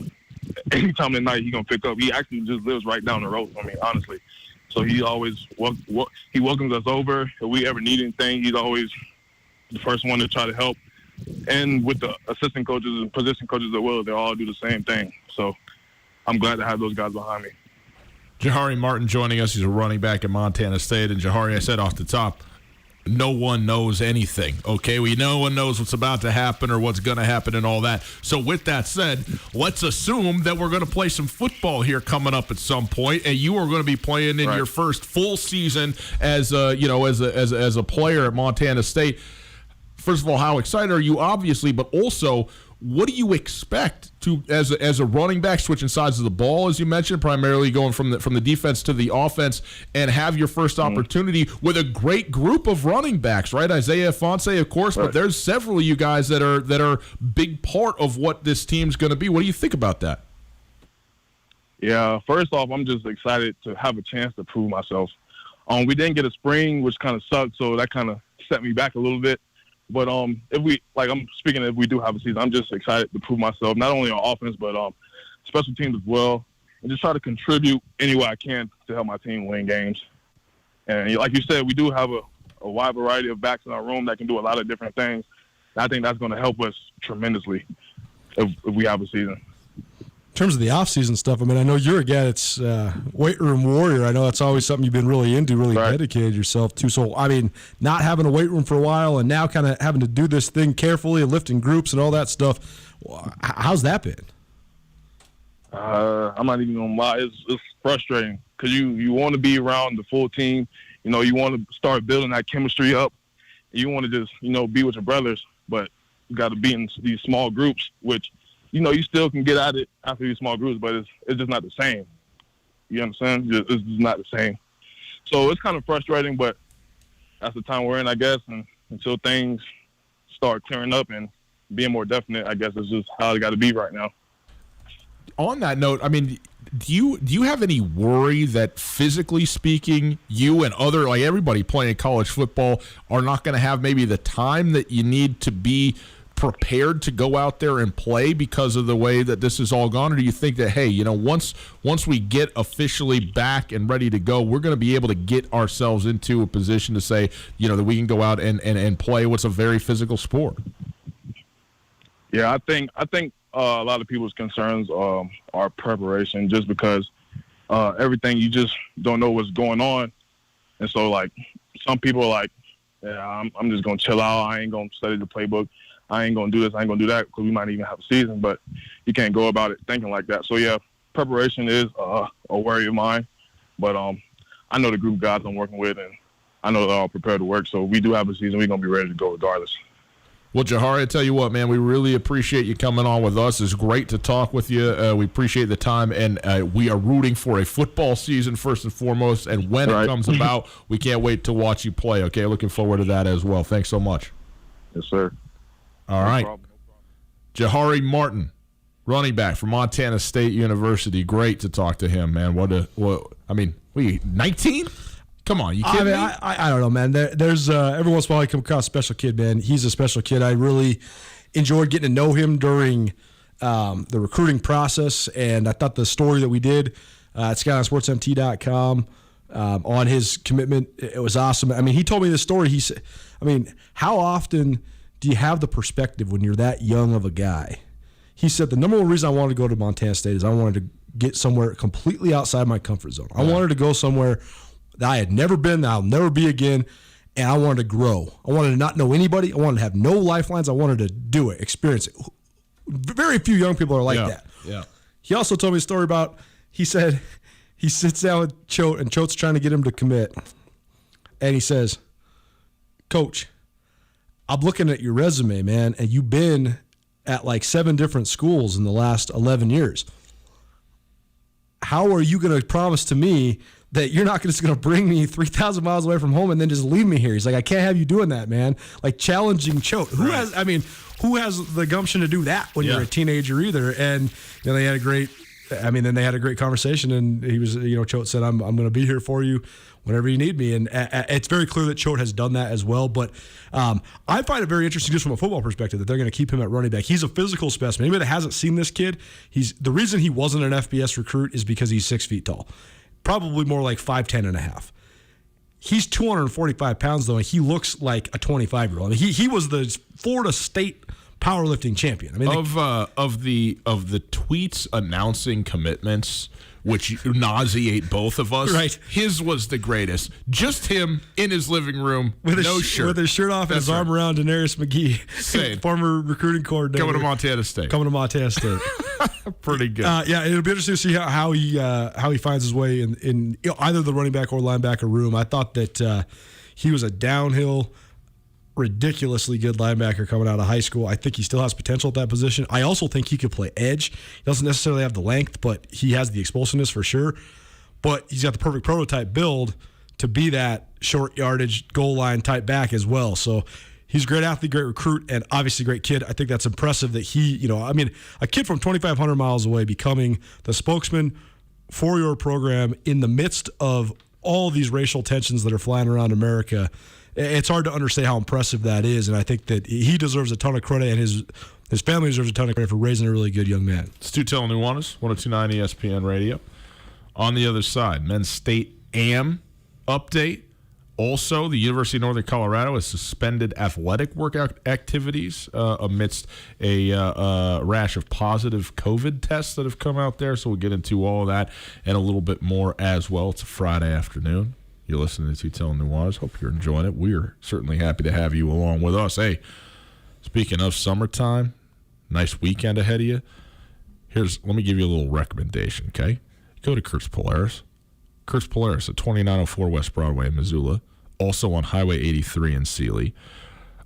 anytime of the night. He's gonna pick up. He actually just lives right down the road from me, honestly. So he always he welcomes us over. If we ever need anything, he's always the first one to try to help. And with the assistant coaches and position coaches as well, they all do the same thing. So I'm glad to have those guys behind me. Jahari Martin joining us. He's a running back at Montana State. And Jahari, I said off the top, no one knows anything, okay? No one knows what's about to happen or what's going to happen and all that. So with that said, let's assume that we're going to play some football here coming up at some point, and you are going to be playing in your first full season as a player at Montana State. First of all, how excited are you, obviously, but also, what do you expect to as a running back, switching sides of the ball, as you mentioned, primarily going from the defense to the offense, and have your first opportunity with a great group of running backs, right? Isaiah Fonse, of course, but there's several of you guys that are big part of what this team's going to be. What do you think about that? Yeah, first off, I'm just excited to have a chance to prove myself. We didn't get a spring, which kind of sucked, so that kind of set me back a little bit. But if we do have a season, I'm just excited to prove myself, not only on offense, but special teams as well, and just try to contribute any way I can to help my team win games. And like you said, we do have a wide variety of backs in our room that can do a lot of different things. And I think that's going to help us tremendously if we have a season. In terms of the off-season stuff, I mean, I know you're a guy that's weight room warrior. I know that's always something you've been really into, really dedicated yourself to. So, I mean, not having a weight room for a while and now kind of having to do this thing carefully and lifting groups and all that stuff, how's that been? I'm not even going to lie. It's frustrating because you want to be around the full team. You want to start building that chemistry up. You want to just, be with your brothers, but you got to be in these small groups, which – you still can get at it after these small groups, but it's just not the same. You understand? It's just not the same. So it's kind of frustrating, but that's the time we're in, I guess, and until things start clearing up and being more definite, I guess it's just how it got to be right now. On that note, I mean, do you have any worry that, physically speaking, you and everybody playing college football are not going to have maybe the time that you need to be prepared to go out there and play because of the way that this is all gone? Or do you think that, hey, once we get officially back and ready to go, we're going to be able to get ourselves into a position to say, that we can go out and play what's a very physical sport? Yeah, I think a lot of people's concerns are preparation, just because everything, you just don't know what's going on. And so, like, some people are like, yeah, I'm just going to chill out. I ain't going to study the playbook. I ain't going to do this. I ain't going to do that, because we might even have a season. But you can't go about it thinking like that. So, yeah, preparation is a worry of mine. But I know the group of guys I'm working with, and I know they're all prepared to work. So we do have a season. We're going to be ready to go regardless. Well, Jahari, I tell you what, man, we really appreciate you coming on with us. It's great to talk with you. We appreciate the time, and we are rooting for a football season first and foremost. And when it comes about, we can't wait to watch you play. Okay, looking forward to that as well. Thanks so much. Yes, sir. All right, Jahari Martin, running back from Montana State University. Great to talk to him, man. We 19. Come on, you kidding me? I don't know, man. There's every once in a while I come across a special kid, man. He's a special kid. I really enjoyed getting to know him during the recruiting process, and I thought the story that we did at SkylineSportsMT.com on his commitment, it was awesome. I mean, he told me this story. He said, how often do you have the perspective when you're that young of a guy? He said the number one reason I wanted to go to Montana State is I wanted to get somewhere completely outside my comfort zone. I wanted to go somewhere that I had never been, that I'll never be again, and I wanted to grow. I wanted to not know anybody. I wanted to have no lifelines. I wanted to do it, experience it. Very few young people are like that. Yeah. He also told me a story about, he said he sits down with Choate, and Choate's trying to get him to commit. And he says, Coach, I'm looking at your resume, man, and you've been at like 7 different schools in the last 11 years. How are you going to promise to me that you're not just going to bring me 3,000 miles away from home and then just leave me here? He's like, I can't have you doing that, man. Like, challenging Choate. Who has the gumption to do that when you're a teenager either? And they had a great conversation, and he was, Choate said, I'm going to be here for you whenever you need me. And it's very clear that Choate has done that as well. But I find it very interesting just from a football perspective that they're going to keep him at running back. He's a physical specimen. Anybody that hasn't seen this kid, the reason he wasn't an FBS recruit is because he's 6 feet tall. Probably more like 5'10 and a half. He's 245 pounds, though, and he looks like a 25-year-old. He was the Florida State powerlifting champion. Of the tweets announcing commitments, which nauseate both of us, right? His was the greatest. Just him in his living room with no shirt, with his shirt off and his arm around Denarius McGee, former recruiting coordinator, coming to Montana State. Pretty good. It'll be interesting to see how he finds his way in either the running back or linebacker room. I thought that he was a downhill, ridiculously good linebacker coming out of high school. I think he still has potential at that position. I also think he could play edge. He doesn't necessarily have the length, but he has the explosiveness for sure. But he's got the perfect prototype build to be that short yardage goal line type back as well. So he's a great athlete, great recruit, and obviously great kid. I think that's impressive that a kid from 2,500 miles away becoming the spokesman for your program in the midst of all these racial tensions that are flying around America. It's hard to understand how impressive that is, and I think that he deserves a ton of credit, and his family deserves a ton of credit for raising a really good young man. It's Tootell and Nuanez, 102.9 ESPN Radio. On the other side, men's state AM update. Also, the University of Northern Colorado has suspended athletic workout activities amidst a rash of positive COVID tests that have come out there. So we'll get into all of that and a little bit more as well. It's a Friday afternoon. You're listening to Tootell and Nuanez. Hope you're enjoying it. We're certainly happy to have you along with us. Hey, speaking of summertime, nice weekend ahead of you. Let me give you a little recommendation, okay? Go to Kurt's Polaris. Kurt's Polaris at 2904 West Broadway in Missoula. Also on Highway 83 in Sealy.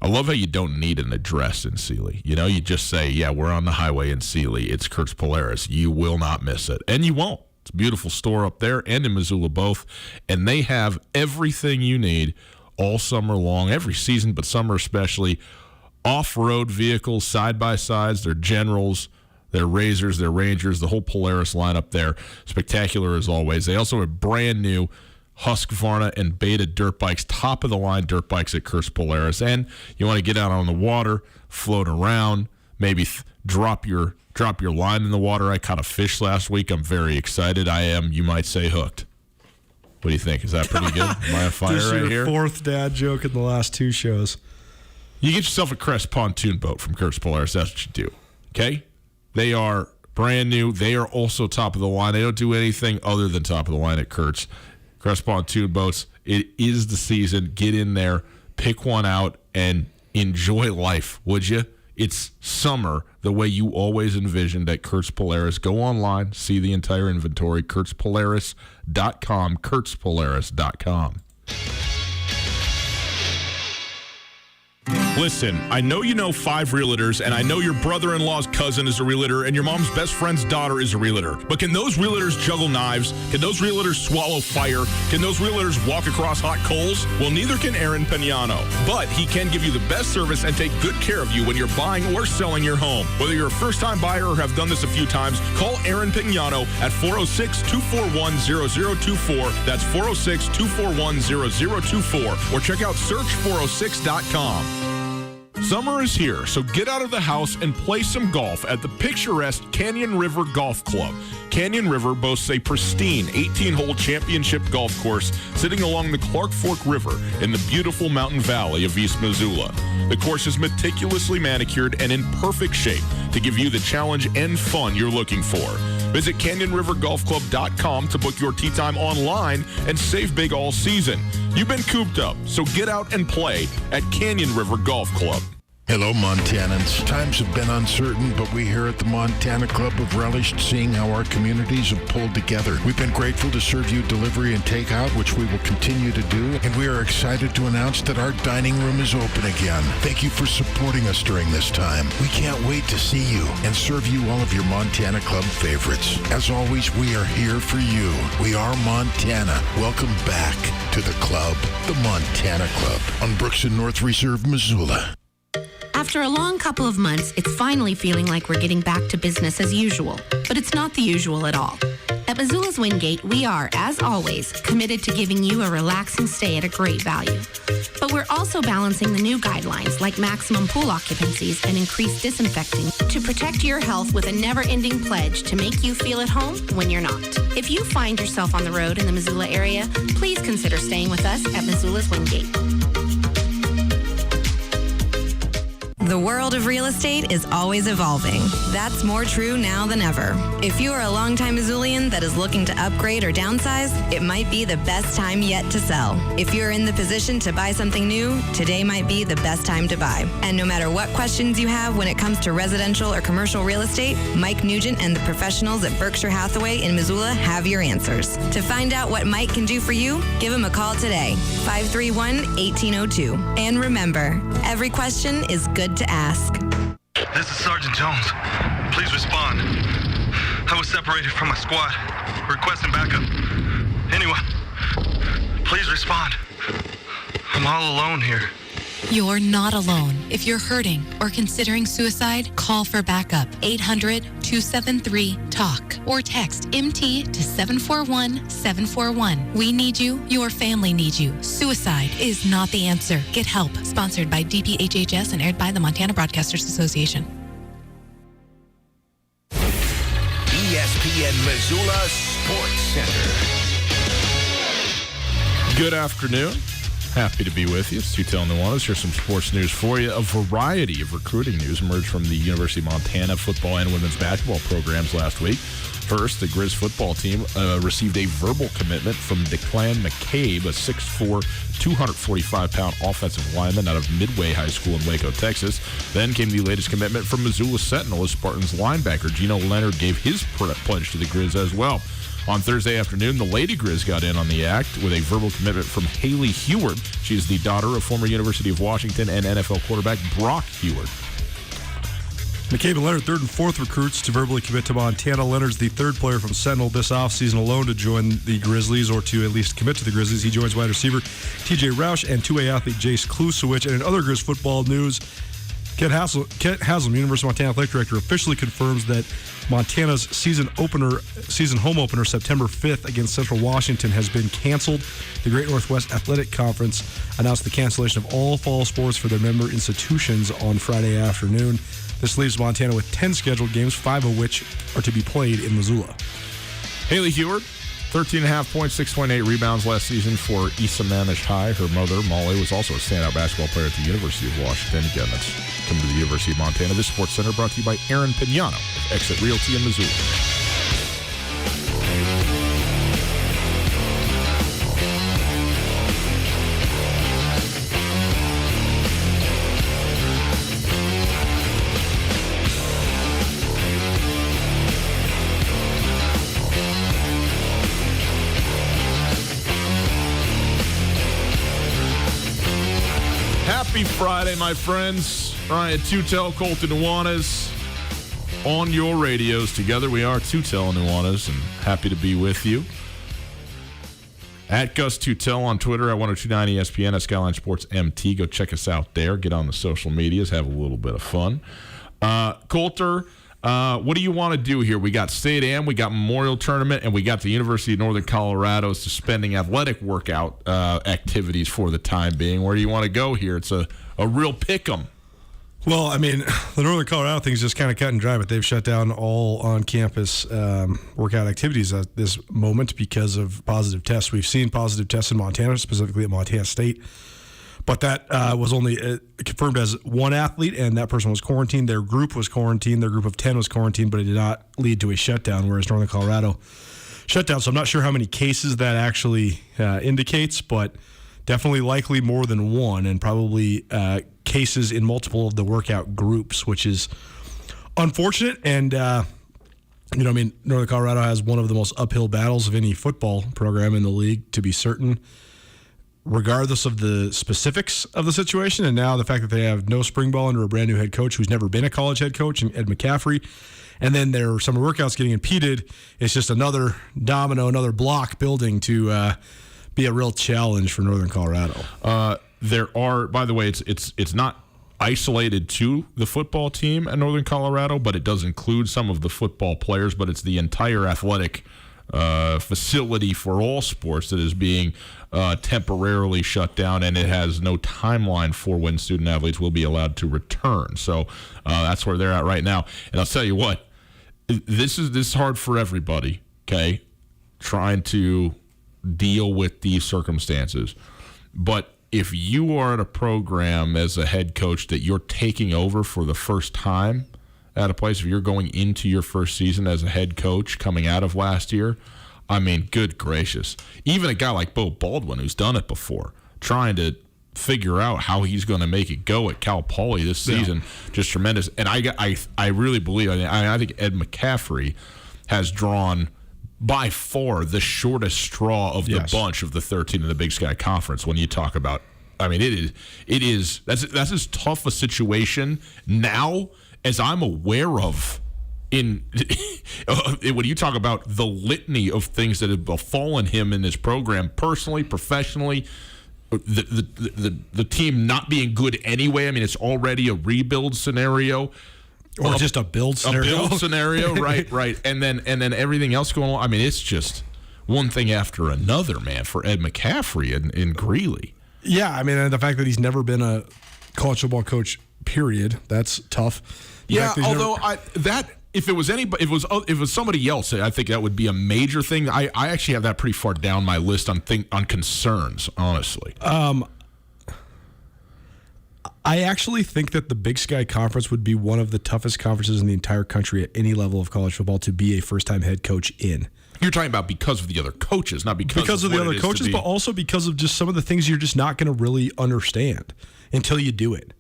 I love how you don't need an address in Sealy. You just say, yeah, we're on the highway in Sealy. It's Kurt's Polaris. You will not miss it. And you won't. It's a beautiful store up there and in Missoula both. And they have everything you need all summer long, every season, but summer especially. Off-road vehicles, side-by-sides, their Generals, their Razors, their Rangers, the whole Polaris lineup there. Spectacular as always. They also have brand new Husqvarna and Beta dirt bikes, top of the line dirt bikes at Kurtz Polaris. And you want to get out on the water, float around, maybe drop your line in the water. I caught a fish last week. I'm very excited. I am, you might say, hooked. What do you think? Is that pretty good? Am I on fire This right your here? Fourth dad joke in the last two shows. You get yourself a Crest pontoon boat from Kurtz Polaris. That's what you do. Okay? They are brand new. They are also top of the line. They don't do anything other than top of the line at Kurtz. Crest pontoon boats. It is the season. Get in there, pick one out, and enjoy life, would you? It's summer the way you always envisioned at Kurtz Polaris. Go online, see the entire inventory, kurtzpolaris.com, kurtzpolaris.com. Listen, I know you know 5 realtors, and I know your brother-in-law's cousin is a realtor, and your mom's best friend's daughter is a realtor. But can those realtors juggle knives? Can those realtors swallow fire? Can those realtors walk across hot coals? Well, neither can Aaron Pignano. But he can give you the best service and take good care of you when you're buying or selling your home. Whether you're a first-time buyer or have done this a few times, call Aaron Pignano at 406-241-0024. That's 406-241-0024. Or check out search406.com. Summer is here, so get out of the house and play some golf at the picturesque Canyon River Golf Club. Canyon River boasts a pristine 18-hole championship golf course sitting along the Clark Fork River in the beautiful mountain valley of East Missoula. The course is meticulously manicured and in perfect shape to give you the challenge and fun you're looking for. Visit CanyonRiverGolfClub.com to book your tee time online and save big all season. You've been cooped up, so get out and play at Canyon River Golf Club. Hello, Montanans. Times have been uncertain, but we here at the Montana Club have relished seeing how our communities have pulled together. We've been grateful to serve you delivery and takeout, which we will continue to do, and we are excited to announce that our dining room is open again. Thank you for supporting us during this time. We can't wait to see you and serve you all of your Montana Club favorites. As always, we are here for you. We are Montana. Welcome back to the club, the Montana Club, on Brooks and North Reserve, Missoula. After a long couple of months, it's finally feeling like we're getting back to business as usual. But it's not the usual at all. At Missoula's Wingate, we are, as always, committed to giving you a relaxing stay at a great value. But we're also balancing the new guidelines like maximum pool occupancies and increased disinfecting to protect your health with a never-ending pledge to make you feel at home when you're not. If you find yourself on the road in the Missoula area, please consider staying with us at Missoula's Wingate. The world of real estate is always evolving. That's more true now than ever. If you are a longtime Missoulian that is looking to upgrade or downsize, it might be the best time yet to sell. If you're in the position to buy something new, today might be the best time to buy. And no matter what questions you have when it comes to residential or commercial real estate, Mike Nugent and the professionals at Berkshire Hathaway in Missoula have your answers. To find out what Mike can do for you, give him a call today, 531-1802. And remember, every question is good to ask. This is Sergeant Jones. Please respond. I was separated from my squad. Requesting backup. Anyone, please respond. I'm all alone here. You're not alone. If you're hurting or considering suicide, call for backup. 800-273-TALK or text MT to 741-741. We need you. Your family needs you. Suicide is not the answer. Get help. Sponsored by DPHHS and aired by the Montana Broadcasters Association. ESPN Missoula Sports Center. Good afternoon. Happy to be with you. It's Tootell and Nuanez. Here's some sports news for you. A variety of recruiting news emerged from the University of Montana football and women's basketball programs last week. First, the Grizz football team received a verbal commitment from Declan McCabe, a 6'4", 245-pound offensive lineman out of Midway High School in Waco, Texas. Then came the latest commitment from Missoula Sentinel as Spartans linebacker Gino Leonard gave his pledge to the Grizz as well. On Thursday afternoon, the Lady Grizz got in on the act with a verbal commitment from Haley Heward. She is the daughter of former University of Washington and NFL quarterback Brock Heward. McCabe and Leonard, third and fourth recruits to verbally commit to Montana. Leonard's the third player from Sentinel this offseason alone to join the Grizzlies, or to at least commit to the Grizzlies. He joins wide receiver TJ Roush and two-way athlete Jace Klusewicz. And in other Grizz football news, Kent Haslam, University of Montana Athletic Director, officially confirms that Montana's season home opener, September 5th against Central Washington, has been canceled. The Great Northwest Athletic Conference announced the cancellation of all fall sports for their member institutions on Friday afternoon. This leaves Montana with 10 scheduled games, 5 of which are to be played in Missoula. Haley Heward, 13.5 points, 6.8 rebounds last season for Esamanich High. Her mother, Molly, was also a standout basketball player at the University of Washington. Again, that's coming to the University of Montana. This Sports Center brought to you by Aaron Pignano of Exit Realty in Missoula. Happy Friday, my friends. Ryan Tootell, Colton Nuanez on your radios. Together we are Tootell and Nuanez, and happy to be with you. At Gus Tootell on Twitter, at 1029 ESPN, at Skyline Sports MT. Go check us out there. Get on the social medias. Have a little bit of fun. Coulter, what do you want to do here? We got State Am, we got Memorial Tournament, and we got the University of Northern Colorado suspending athletic workout activities for the time being. Where do you want to go here? It's a real pick-em. Well, I mean, the Northern Colorado thing is just kind of cut and dry, but they've shut down all on-campus workout activities at this moment because of positive tests. We've seen positive tests in Montana, specifically at Montana State. But that was only confirmed as one athlete, and that person was quarantined. Their group was quarantined. Their group of 10 was quarantined, but it did not lead to a shutdown, whereas Northern Colorado shut down. So I'm not sure how many cases that actually indicates, but definitely likely more than one, and probably cases in multiple of the workout groups, which is unfortunate. And, Northern Colorado has one of the most uphill battles of any football program in the league, to be certain, regardless of the specifics of the situation. And now the fact that they have no spring ball under a brand new head coach who's never been a college head coach, Ed McCaffrey, and then their summer workouts getting impeded, it's just another domino, another block building to be a real challenge for Northern Colorado. There are, by the way, it's not isolated to the football team at Northern Colorado, but it does include some of the football players, but it's the entire athletic facility for all sports that is being temporarily shut down, and it has no timeline for when student athletes will be allowed to return. So that's where they're at right now. And I'll tell you what, this is hard for everybody, okay, trying to deal with these circumstances. But if you are at a program as a head coach that you're taking over for the first time at a place, if you're going into your first season as a head coach coming out of last year, I mean, good gracious. Even a guy like Bo Baldwin, who's done it before, trying to figure out how he's going to make it go at Cal Poly this season, just tremendous. And I really believe, I think Ed McCaffrey has drawn by far the shortest straw of the bunch of the 13 in the Big Sky Conference when you talk about, I mean, that's as tough a situation now as I'm aware of in when you talk about the litany of things that have befallen him in this program, personally, professionally, the team not being good anyway. I mean, it's already a rebuild scenario. Or just a build scenario. A build scenario, right. And then everything else going on. I mean, it's just one thing after another, man, for Ed McCaffrey in Greeley. Yeah, I mean, the fact that he's never been a college football coach, period, that's tough. Although if it was anybody, if it was somebody else, I think that would be a major thing. I actually have that pretty far down my list on concerns, honestly. I actually think that the Big Sky Conference would be one of the toughest conferences in the entire country at any level of college football to be a first-time head coach in. You're talking about because of the other coaches, not because of the other coaches, but also because of just some of the things you're just not going to really understand until you do it.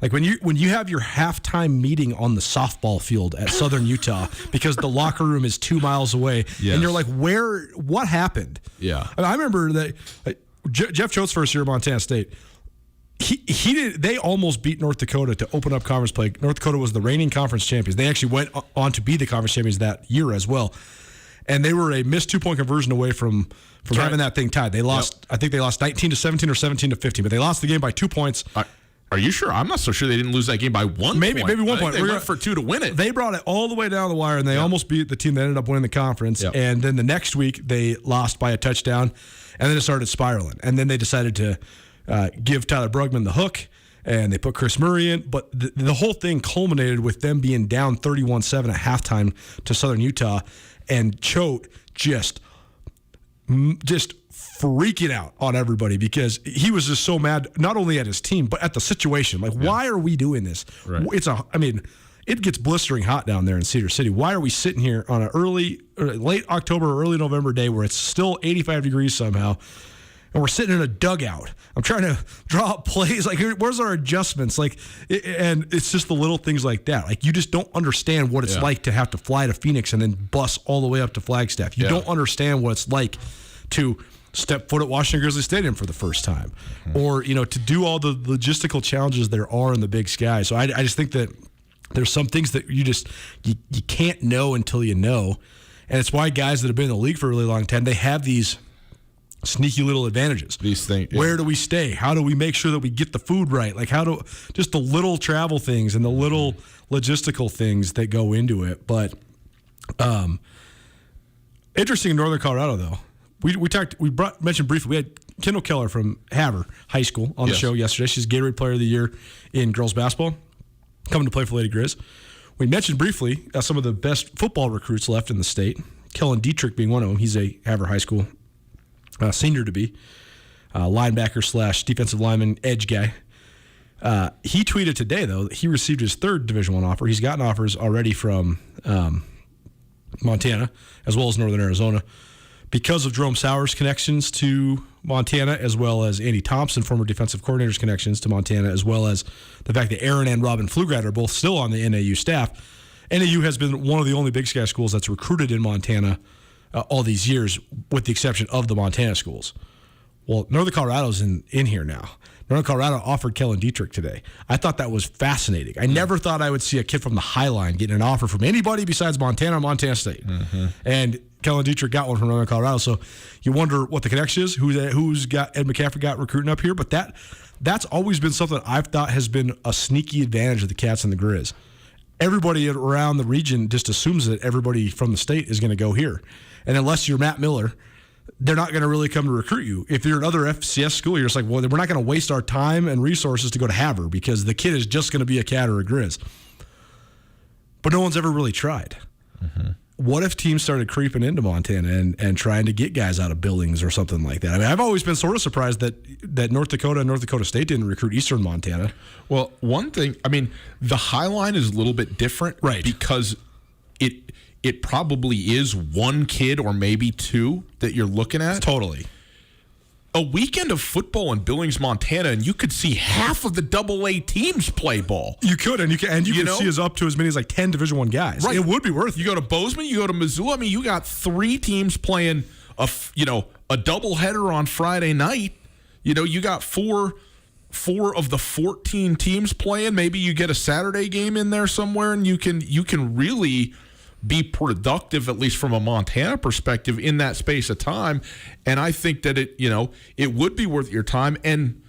Like when you have your halftime meeting on the softball field at Southern Utah because the locker room is 2 miles away, and you're like, what happened? Yeah. I remember that Jeff Choate's first year at Montana State, they almost beat North Dakota to open up conference play. North Dakota was the reigning conference champions. They actually went on to be the conference champions that year as well. And they were a missed 2-point conversion away from having that thing tied. They lost, I think they lost 19-17 or 17-15, but they lost the game by 2 points. Are you sure? I'm not so sure they didn't lose that game by one maybe point. Maybe 1 point. They went for 2 to win it. They brought it all the way down the wire, and they almost beat the team that ended up winning the conference. Yep. And then the next week, they lost by a touchdown, and then it started spiraling. And then they decided to give Tyler Brugman the hook, and they put Chris Murray in. But the whole thing culminated with them being down 31-7 at halftime to Southern Utah, and Choate just freaking out on everybody because he was just so mad, not only at his team, but at the situation. Like, why are we doing this? Right. It gets blistering hot down there in Cedar City. Why are we sitting here on an late October or early November day where it's still 85 degrees somehow, and we're sitting in a dugout? I'm trying to draw up plays. Like, where's our adjustments? And it's just the little things like that. Like, you just don't understand what it's like to have to fly to Phoenix and then bus all the way up to Flagstaff. You don't understand what it's like to step foot at Washington Grizzly Stadium for the first time, or to do all the logistical challenges there are in the Big Sky. So I just think that there's some things that you can't know until you know, and it's why guys that have been in the league for a really long time, they have these sneaky little advantages. These things. Where do we stay? How do we make sure that we get the food right? Like, just the little travel things and the little logistical things that go into it. But interesting in Northern Colorado, though. We mentioned briefly, we had Kendall Keller from Havre High School on the show yesterday. She's Gatorade Player of the Year in girls basketball, coming to play for Lady Grizz. We mentioned briefly some of the best football recruits left in the state, Kellen Dietrich being one of them. He's a Havre High School senior to be, linebacker / defensive lineman, edge guy. He tweeted today, though, that he received his third Division I offer. He's gotten offers already from Montana as well as Northern Arizona, because of Jerome Sauer's connections to Montana, as well as Andy Thompson, former defensive coordinator's connections to Montana, as well as the fact that Aaron and Robin Pflugrad are both still on the NAU staff. NAU has been one of the only Big Sky schools that's recruited in Montana all these years, with the exception of the Montana schools. Well, Northern Colorado's in here now. Northern Colorado offered Kellen Dietrich today. I thought that was fascinating. I never thought I would see a kid from the High Line getting an offer from anybody besides Montana or Montana State. And Kellen Dietrich got one from Northern Colorado. So you wonder what the connection is, who's got Ed McCaffrey got recruiting up here. But that's always been something I've thought has been a sneaky advantage of the Cats and the Grizz. Everybody around the region just assumes that everybody from the state is going to go here. And unless you're Matt Miller, they're not going to really come to recruit you. If you're another FCS school, you're just like, well, we're not going to waste our time and resources to go to Havre because the kid is just going to be a Cat or a Grizz. But no one's ever really tried. What if teams started creeping into Montana and trying to get guys out of Billings or something like that? I mean, I've always been sort of surprised that North Dakota and North Dakota State didn't recruit Eastern Montana. Well, one thing, I mean, the High Line is a little bit different, right? Because it probably is one kid or maybe two that you're looking at. Totally. A weekend of football in Billings, Montana, and you could see half of the AA teams play ball. You could, and you could see us up to as many as like 10 Division I guys. Right. It would be worth it. You go to Bozeman, you go to Missoula. I mean, you got 3 teams playing a doubleheader on Friday night. You got four of the 14 teams playing. Maybe you get a Saturday game in there somewhere, and you can really be productive, at least from a Montana perspective, in that space of time. And I think that it would be worth your time. And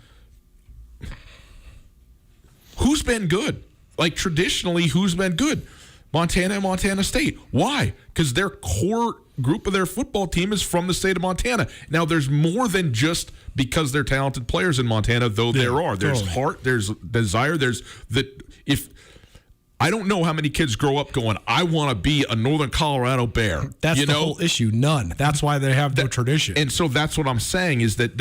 who's been good? Like, traditionally, who's been good? Montana and Montana State. Why? Because their core group of their football team is from the state of Montana. Now, there's more than just because they're talented players in Montana, though there are. There's heart, there's desire, there's I don't know how many kids grow up going, I want to be a Northern Colorado Bear. That's the whole issue. None. That's why they have no tradition. And so that's what I'm saying is that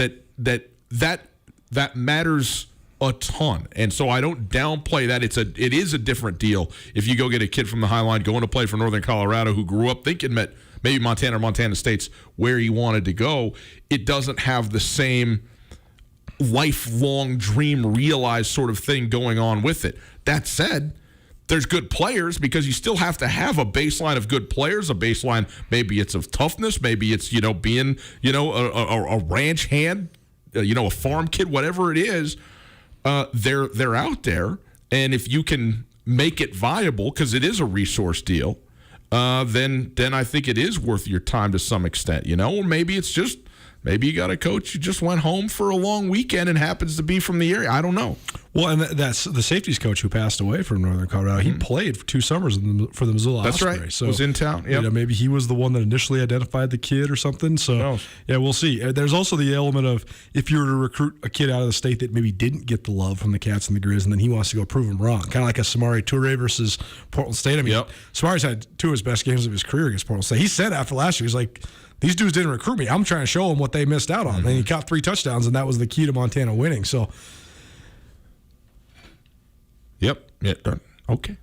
matters a ton. And so I don't downplay that. It is a different deal if you go get a kid from the High Line going to play for Northern Colorado who grew up thinking that maybe Montana or Montana State's where he wanted to go. It doesn't have the same lifelong dream realized sort of thing going on with it. That said, there's good players because you still have to have a baseline of good players, a baseline, maybe it's of toughness, maybe it's, being, a ranch hand, a farm kid, whatever it is, they're out there. And if you can make it viable, because it is a resource deal, then I think it is worth your time to some extent, or maybe it's just, maybe you got a coach who just went home for a long weekend and happens to be from the area. I don't know. Well, and that's the safeties coach who passed away from Northern Colorado. He played for 2 summers for the Missoula That's Osprey. right. So was in town. Yep. Maybe he was the one that initially identified the kid or something. So, yeah, we'll see. There's also the element of if you were to recruit a kid out of the state that maybe didn't get the love from the Cats and the Grizz, and then he wants to go prove them wrong. Kind of like a Samari Toure versus Portland State. I mean, Samari's had 2 of his best games of his career against Portland State. He said after last year, he's like, these dudes didn't recruit me. I'm trying to show them what they missed out on. And he caught 3 touchdowns, and that was the key to Montana winning. So, Yep. Yeah. Okay.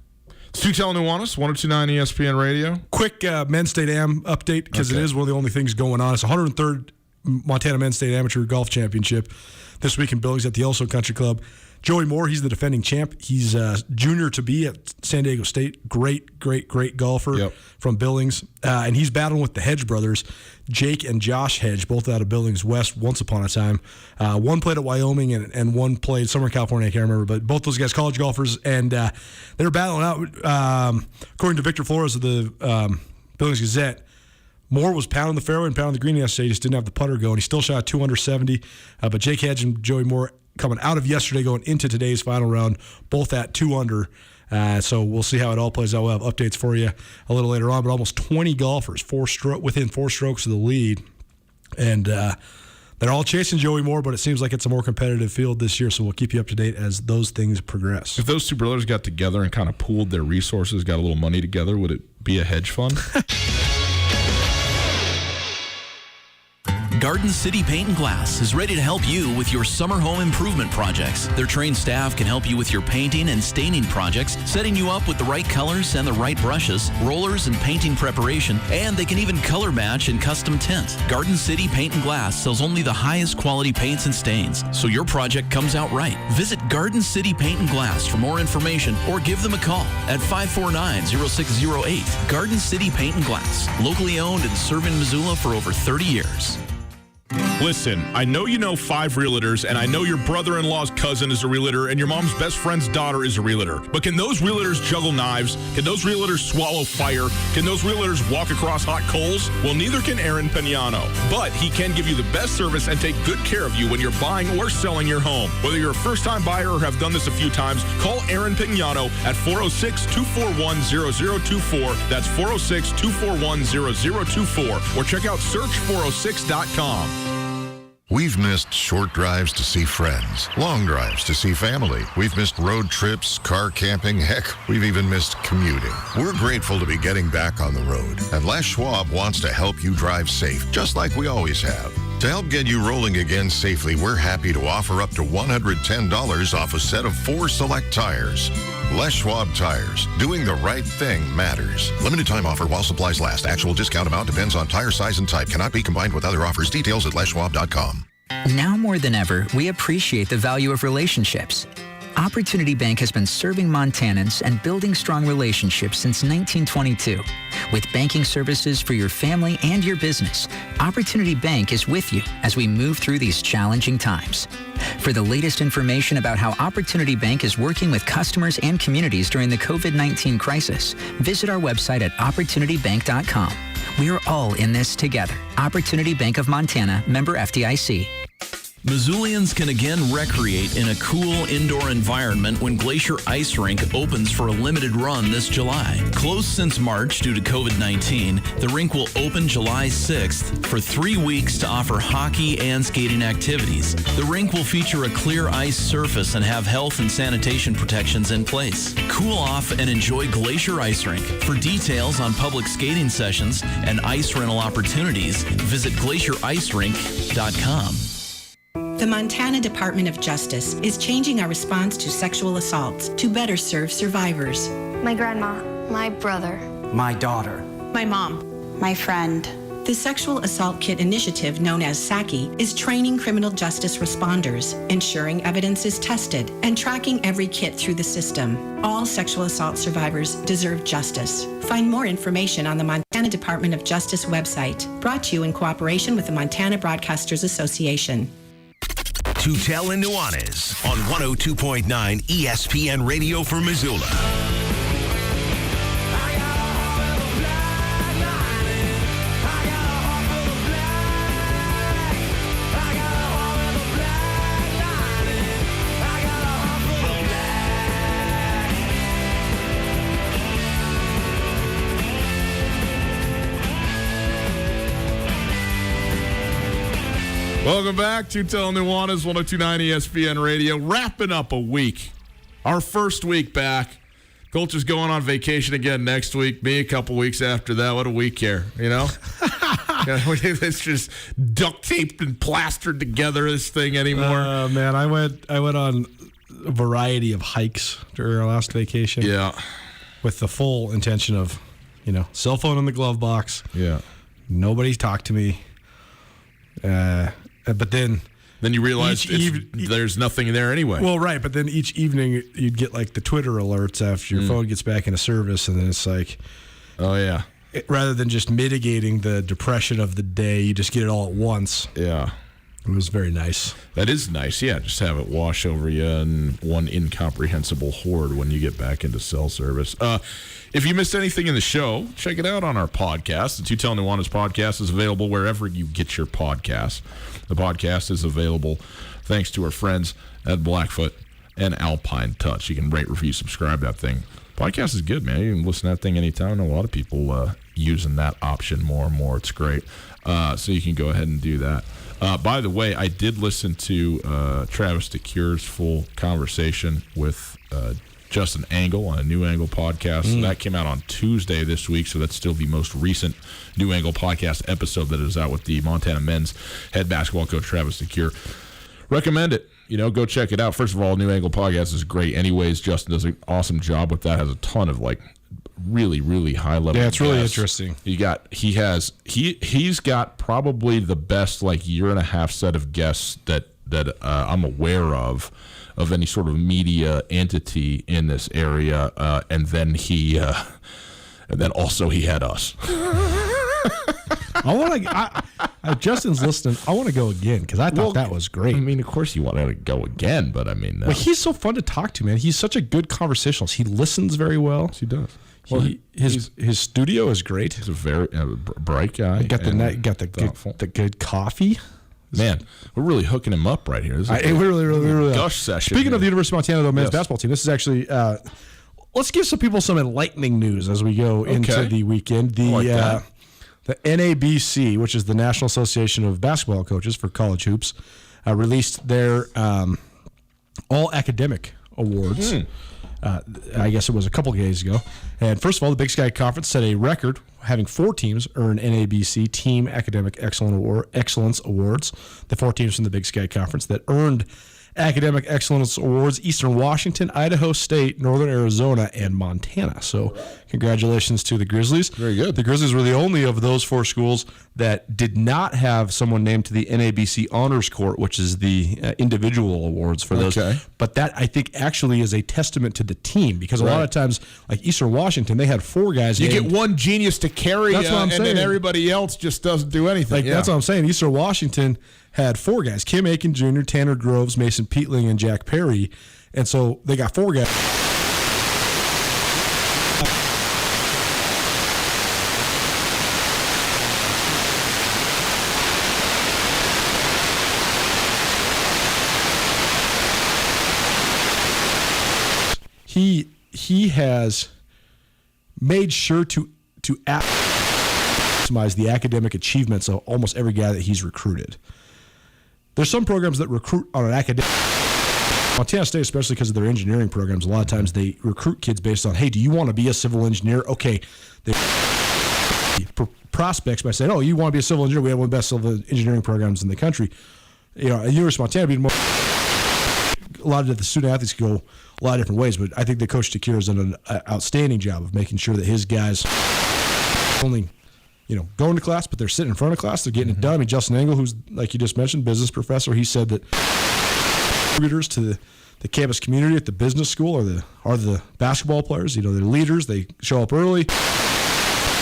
It's Tootell and Nuanez, 102.9 ESPN Radio. Quick Men's State Am update because it is one of the only things going on. It's 103rd Montana Men's State Amateur Golf Championship this week in Billings at the Yellowstone Country Club. Joey Moore, he's the defending champ. He's junior to be at San Diego State. Great golfer from Billings. And he's battling with the Hedge brothers, Jake and Josh Hedge, both out of Billings West once upon a time. One played at Wyoming and one played somewhere in California, I can't remember. But both those guys, college golfers, and they were battling out. According to Victor Flores of the Billings Gazette, Moore was pounding the fairway and pounding the green yesterday. He just didn't have the putter going. He still shot 270. But Jake Hedge and Joey Moore coming out of yesterday, going into today's final round, both at 2 under. So we'll see how it all plays out. We'll have updates for you a little later on. But almost 20 golfers, within 4 strokes of the lead. And they're all chasing Joey Moore, but it seems like it's a more competitive field this year. So we'll keep you up to date as those things progress. If those 2 brothers got together and kind of pooled their resources, got a little money together, would it be a hedge fund? Garden City Paint and Glass is ready to help you with your summer home improvement projects. Their trained staff can help you with your painting and staining projects, setting you up with the right colors and the right brushes, rollers, and painting preparation, and they can even color match and custom tint. Garden City Paint and Glass sells only the highest quality paints and stains, so your project comes out right. Visit Garden City Paint and Glass for more information or give them a call at 549-0608. Garden City Paint and Glass, locally owned and serving Missoula for over 30 years. Listen, I know you know 5 realtors, and I know your brother-in-law's cousin is a realtor, and your mom's best friend's daughter is a realtor. But can those realtors juggle knives? Can those realtors swallow fire? Can those realtors walk across hot coals? Well, neither can Aaron Pignano. But he can give you the best service and take good care of you when you're buying or selling your home. Whether you're a first-time buyer or have done this a few times, call Aaron Pignano at 406-241-0024. That's 406-241-0024. Or check out search406.com. We've missed short drives to see friends, long drives to see family. We've missed road trips, car camping, heck, we've even missed commuting. We're grateful to be getting back on the road, and Les Schwab wants to help you drive safe, just like we always have. To help get you rolling again safely, we're happy to offer up to $110 off a set of 4 select tires. Les Schwab Tires. Doing the right thing matters. Limited time offer while supplies last. Actual discount amount depends on tire size and type. Cannot be combined with other offers. Details at leschwab.com. Now more than ever, we appreciate the value of relationships. Opportunity Bank has been serving Montanans and building strong relationships since 1922. With banking services for your family and your business, Opportunity Bank is with you as we move through these challenging times. For the latest information about how Opportunity Bank is working with customers and communities during the COVID-19 crisis, visit our website at opportunitybank.com. We are all in this together. Opportunity Bank of Montana, member FDIC. Missoulians can again recreate in a cool indoor environment when Glacier Ice Rink opens for a limited run this July. Closed since March due to COVID-19, the rink will open July 6th for 3 weeks to offer hockey and skating activities. The rink will feature a clear ice surface and have health and sanitation protections in place. Cool off and enjoy Glacier Ice Rink. For details on public skating sessions and ice rental opportunities, visit glacierIcerink.com. The Montana Department of Justice is changing our response to sexual assaults to better serve survivors. My grandma, my brother, My daughter. my mom, my friend. The Sexual Assault Kit Initiative, known as SAKI, is training criminal justice responders, ensuring evidence is tested, and tracking every kit through the system. All sexual assault survivors deserve justice. Find more information on the Montana Department of Justice website, brought to you in cooperation with the Montana Broadcasters Association. Tootell and Nuanez on 102.9 ESPN Radio for Missoula. Welcome back to Tootell and Nuanez, 102.9 ESPN Radio. Wrapping up a week. Our first week back. Coulter's going on vacation again next week. Me a couple weeks after that. What do we care, you know? It's just duct taped and plastered together, this thing anymore. Man, I went on a variety of hikes during our last vacation. Yeah. With the full intention of, cell phone in the glove box. Yeah. Nobody talked to me. But then you realize there's nothing there anyway. Well, right. But then each evening you'd get like the Twitter alerts after your phone gets back into service. And then it's like, oh, yeah. Rather than just mitigating the depression of the day, you just get it all at once. Yeah. It was very nice. That is nice. Yeah, just have it wash over you in one incomprehensible horde when you get back into cell service. If you missed anything in the show, check it out on our podcast. The Tootell and Nuanez podcast is available wherever you get your podcasts. The podcast is available thanks to our friends at Blackfoot and Alpine Touch. You can rate, review, subscribe that thing. Podcast is good, man. You can listen to that thing anytime. I know a lot of people using that option more and more. It's great. So you can go ahead and do that. By the way, I did listen to Travis DeCure's full conversation with Justin Angle on a New Angle podcast. So that came out on Tuesday this week, so that's still the most recent New Angle podcast episode that is out with the Montana men's head basketball coach, Travis DeCure. Recommend it. Go check it out. First of all, New Angle podcast is great. Anyways, Justin does an awesome job with that. Has a ton of really, really high level. Yeah, it's really guests. interesting. He's got probably the best year and a half set of guests that I'm aware of any sort of media entity in this area. And then also he had us. Justin's listening. I want to go again because I thought that was great. I mean, of course you want to go again, but I mean, he's so fun to talk to, man. He's such a good conversationalist. He listens very well. He does. His studio is great. He's a very bright guy. Got the good coffee. Man, we're really hooking him up right here. This is we really gush session. Speaking of the University of Montana, though, men's basketball team, this is actually. Let's give some people some enlightening news as we go into the weekend. The NABC, which is the National Association of Basketball Coaches for college hoops, released their all-academic awards. I guess it was a couple of days ago. And first of all, the Big Sky Conference set a record, having 4 teams earn NABC Team Academic Excellence Awards. The 4 teams from the Big Sky Conference that earned Academic Excellence Awards: Eastern Washington, Idaho State, Northern Arizona, and Montana. So congratulations to the Grizzlies. Very good. The Grizzlies were the only of those 4 schools that did not have someone named to the NABC Honors Court, which is the individual awards for those. Okay. But that, I think, actually is a testament to the team, because a lot of times, like Eastern Washington, they had 4 guys You named. get one genius to carry, That's what I'm saying. then everybody else just doesn't do anything. That's what I'm saying. Eastern Washington had 4 guys: Kim Aiken Jr., Tanner Groves, Mason Peatling, and Jack Perry. And so they got 4 guys. He has made sure to maximize the academic achievements of almost every guy that he's recruited. There's some programs that recruit on an academic. Montana State, especially because of their engineering programs, a lot of times they recruit kids based on, hey, do you want to be a civil engineer? Okay. They prospects by saying, oh, you want to be a civil engineer? We have one of the best civil engineering programs in the country. At the University of Montana, a lot of the student athletes go a lot of different ways, but I think that Coach DeCure has done an outstanding job of making sure that his guys only going to class, but they're sitting in front of class, they're getting it done. I mean, Justin Angle, who's, like you just mentioned, business professor, he said that contributors to the campus community at the business school are the basketball players. They're leaders. They show up early.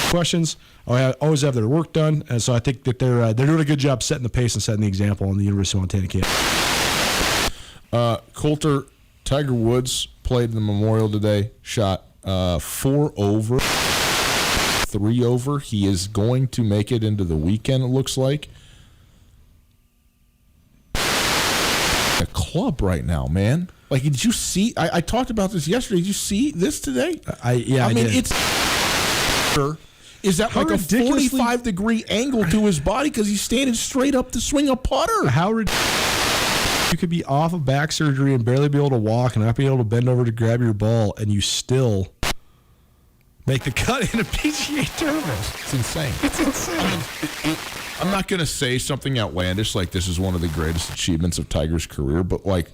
Questions, always have their work done, and so I think that they're doing a good job setting the pace and setting the example on the University of Montana campus. Coulter, Tiger Woods played in the Memorial today, shot 4 over. 3 over. He is going to make it into the weekend, it looks like. A club right now, man. Did you see? I talked about this yesterday. Did you see this today? I mean, did. is at like a 45-degree angle to his body because he's standing straight up to swing a putter. How ridiculous. You could be off of back surgery and barely be able to walk and not be able to bend over to grab your ball, and you still make the cut in a PGA tournament. It's insane. It's insane. I'm not going to say something outlandish like this is one of the greatest achievements of Tiger's career, but like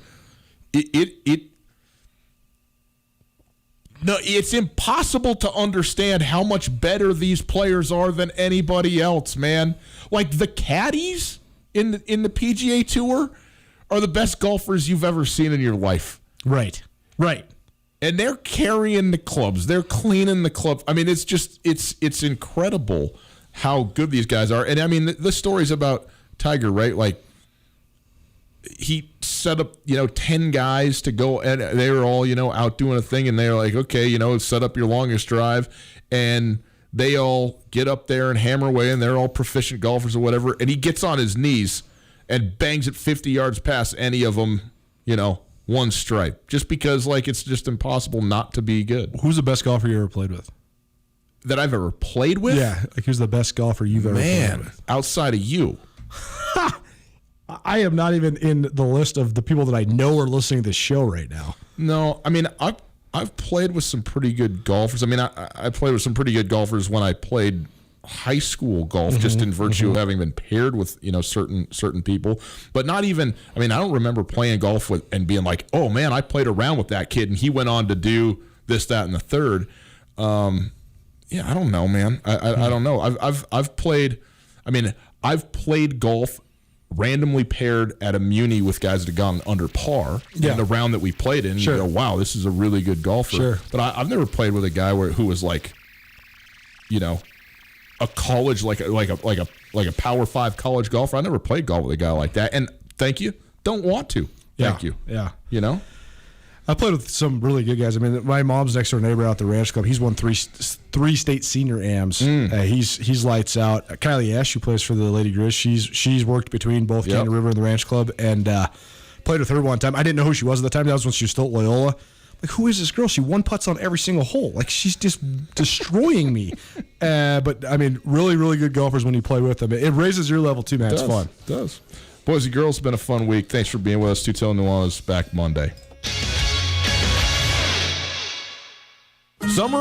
it's impossible to understand how much better these players are than anybody else, man. Like the caddies in the PGA Tour are the best golfers you've ever seen in your life. Right. And they're carrying the clubs. They're cleaning the clubs. I mean, it's incredible how good these guys are. And I mean, the stories about Tiger, right? Like he set up, 10 guys to go, and they were all, out doing a thing, and they're like, okay, set up your longest drive, and they all get up there and hammer away, and they're all proficient golfers or whatever, and he gets on his knees and bangs it 50 yards past any of them, one stripe, just because it's just impossible not to be good. Who's the best golfer you ever played with? That I've ever played with? Yeah, who's the best golfer you've ever played with? Outside of you. I am not even in the list of the people that I know are listening to this show right now. No, I mean, I've played with some pretty good golfers. I mean, I played with some pretty good golfers when I played high school golf, just in virtue of having been paired with certain people. But not even. I mean, I don't remember playing golf with and being like, oh man, I played around with that kid and he went on to do this, that, and the third. Yeah, I don't know, man. I don't know. I've played. I mean, I've played golf randomly paired at a muni with guys that have gone under par in the round that we played in. Sure. You go, wow, this is a really good golfer. Sure. But I've never played with a guy who was like, a college like a Power 5 college golfer. I never played golf with a guy like that. And thank you. Don't want to. Thank you. Yeah. I played with some really good guys. I mean, my mom's next door neighbor out the ranch club. He's won three state senior AMs. He's lights out. Kylie Ash, who plays for the Lady Grizz, she's worked between both Canyon River and the ranch club, and played with her one time. I didn't know who she was at the time. That was when she was still at Loyola. Like, who is this girl? She one putts on every single hole. Like, she's just destroying me. But I mean, really, really good golfers when you play with them. It raises your level too, man. It's fun. It does. Boys and girls, it's been a fun week. Thanks for being with us. Tootell and Nuanez back Monday. Summer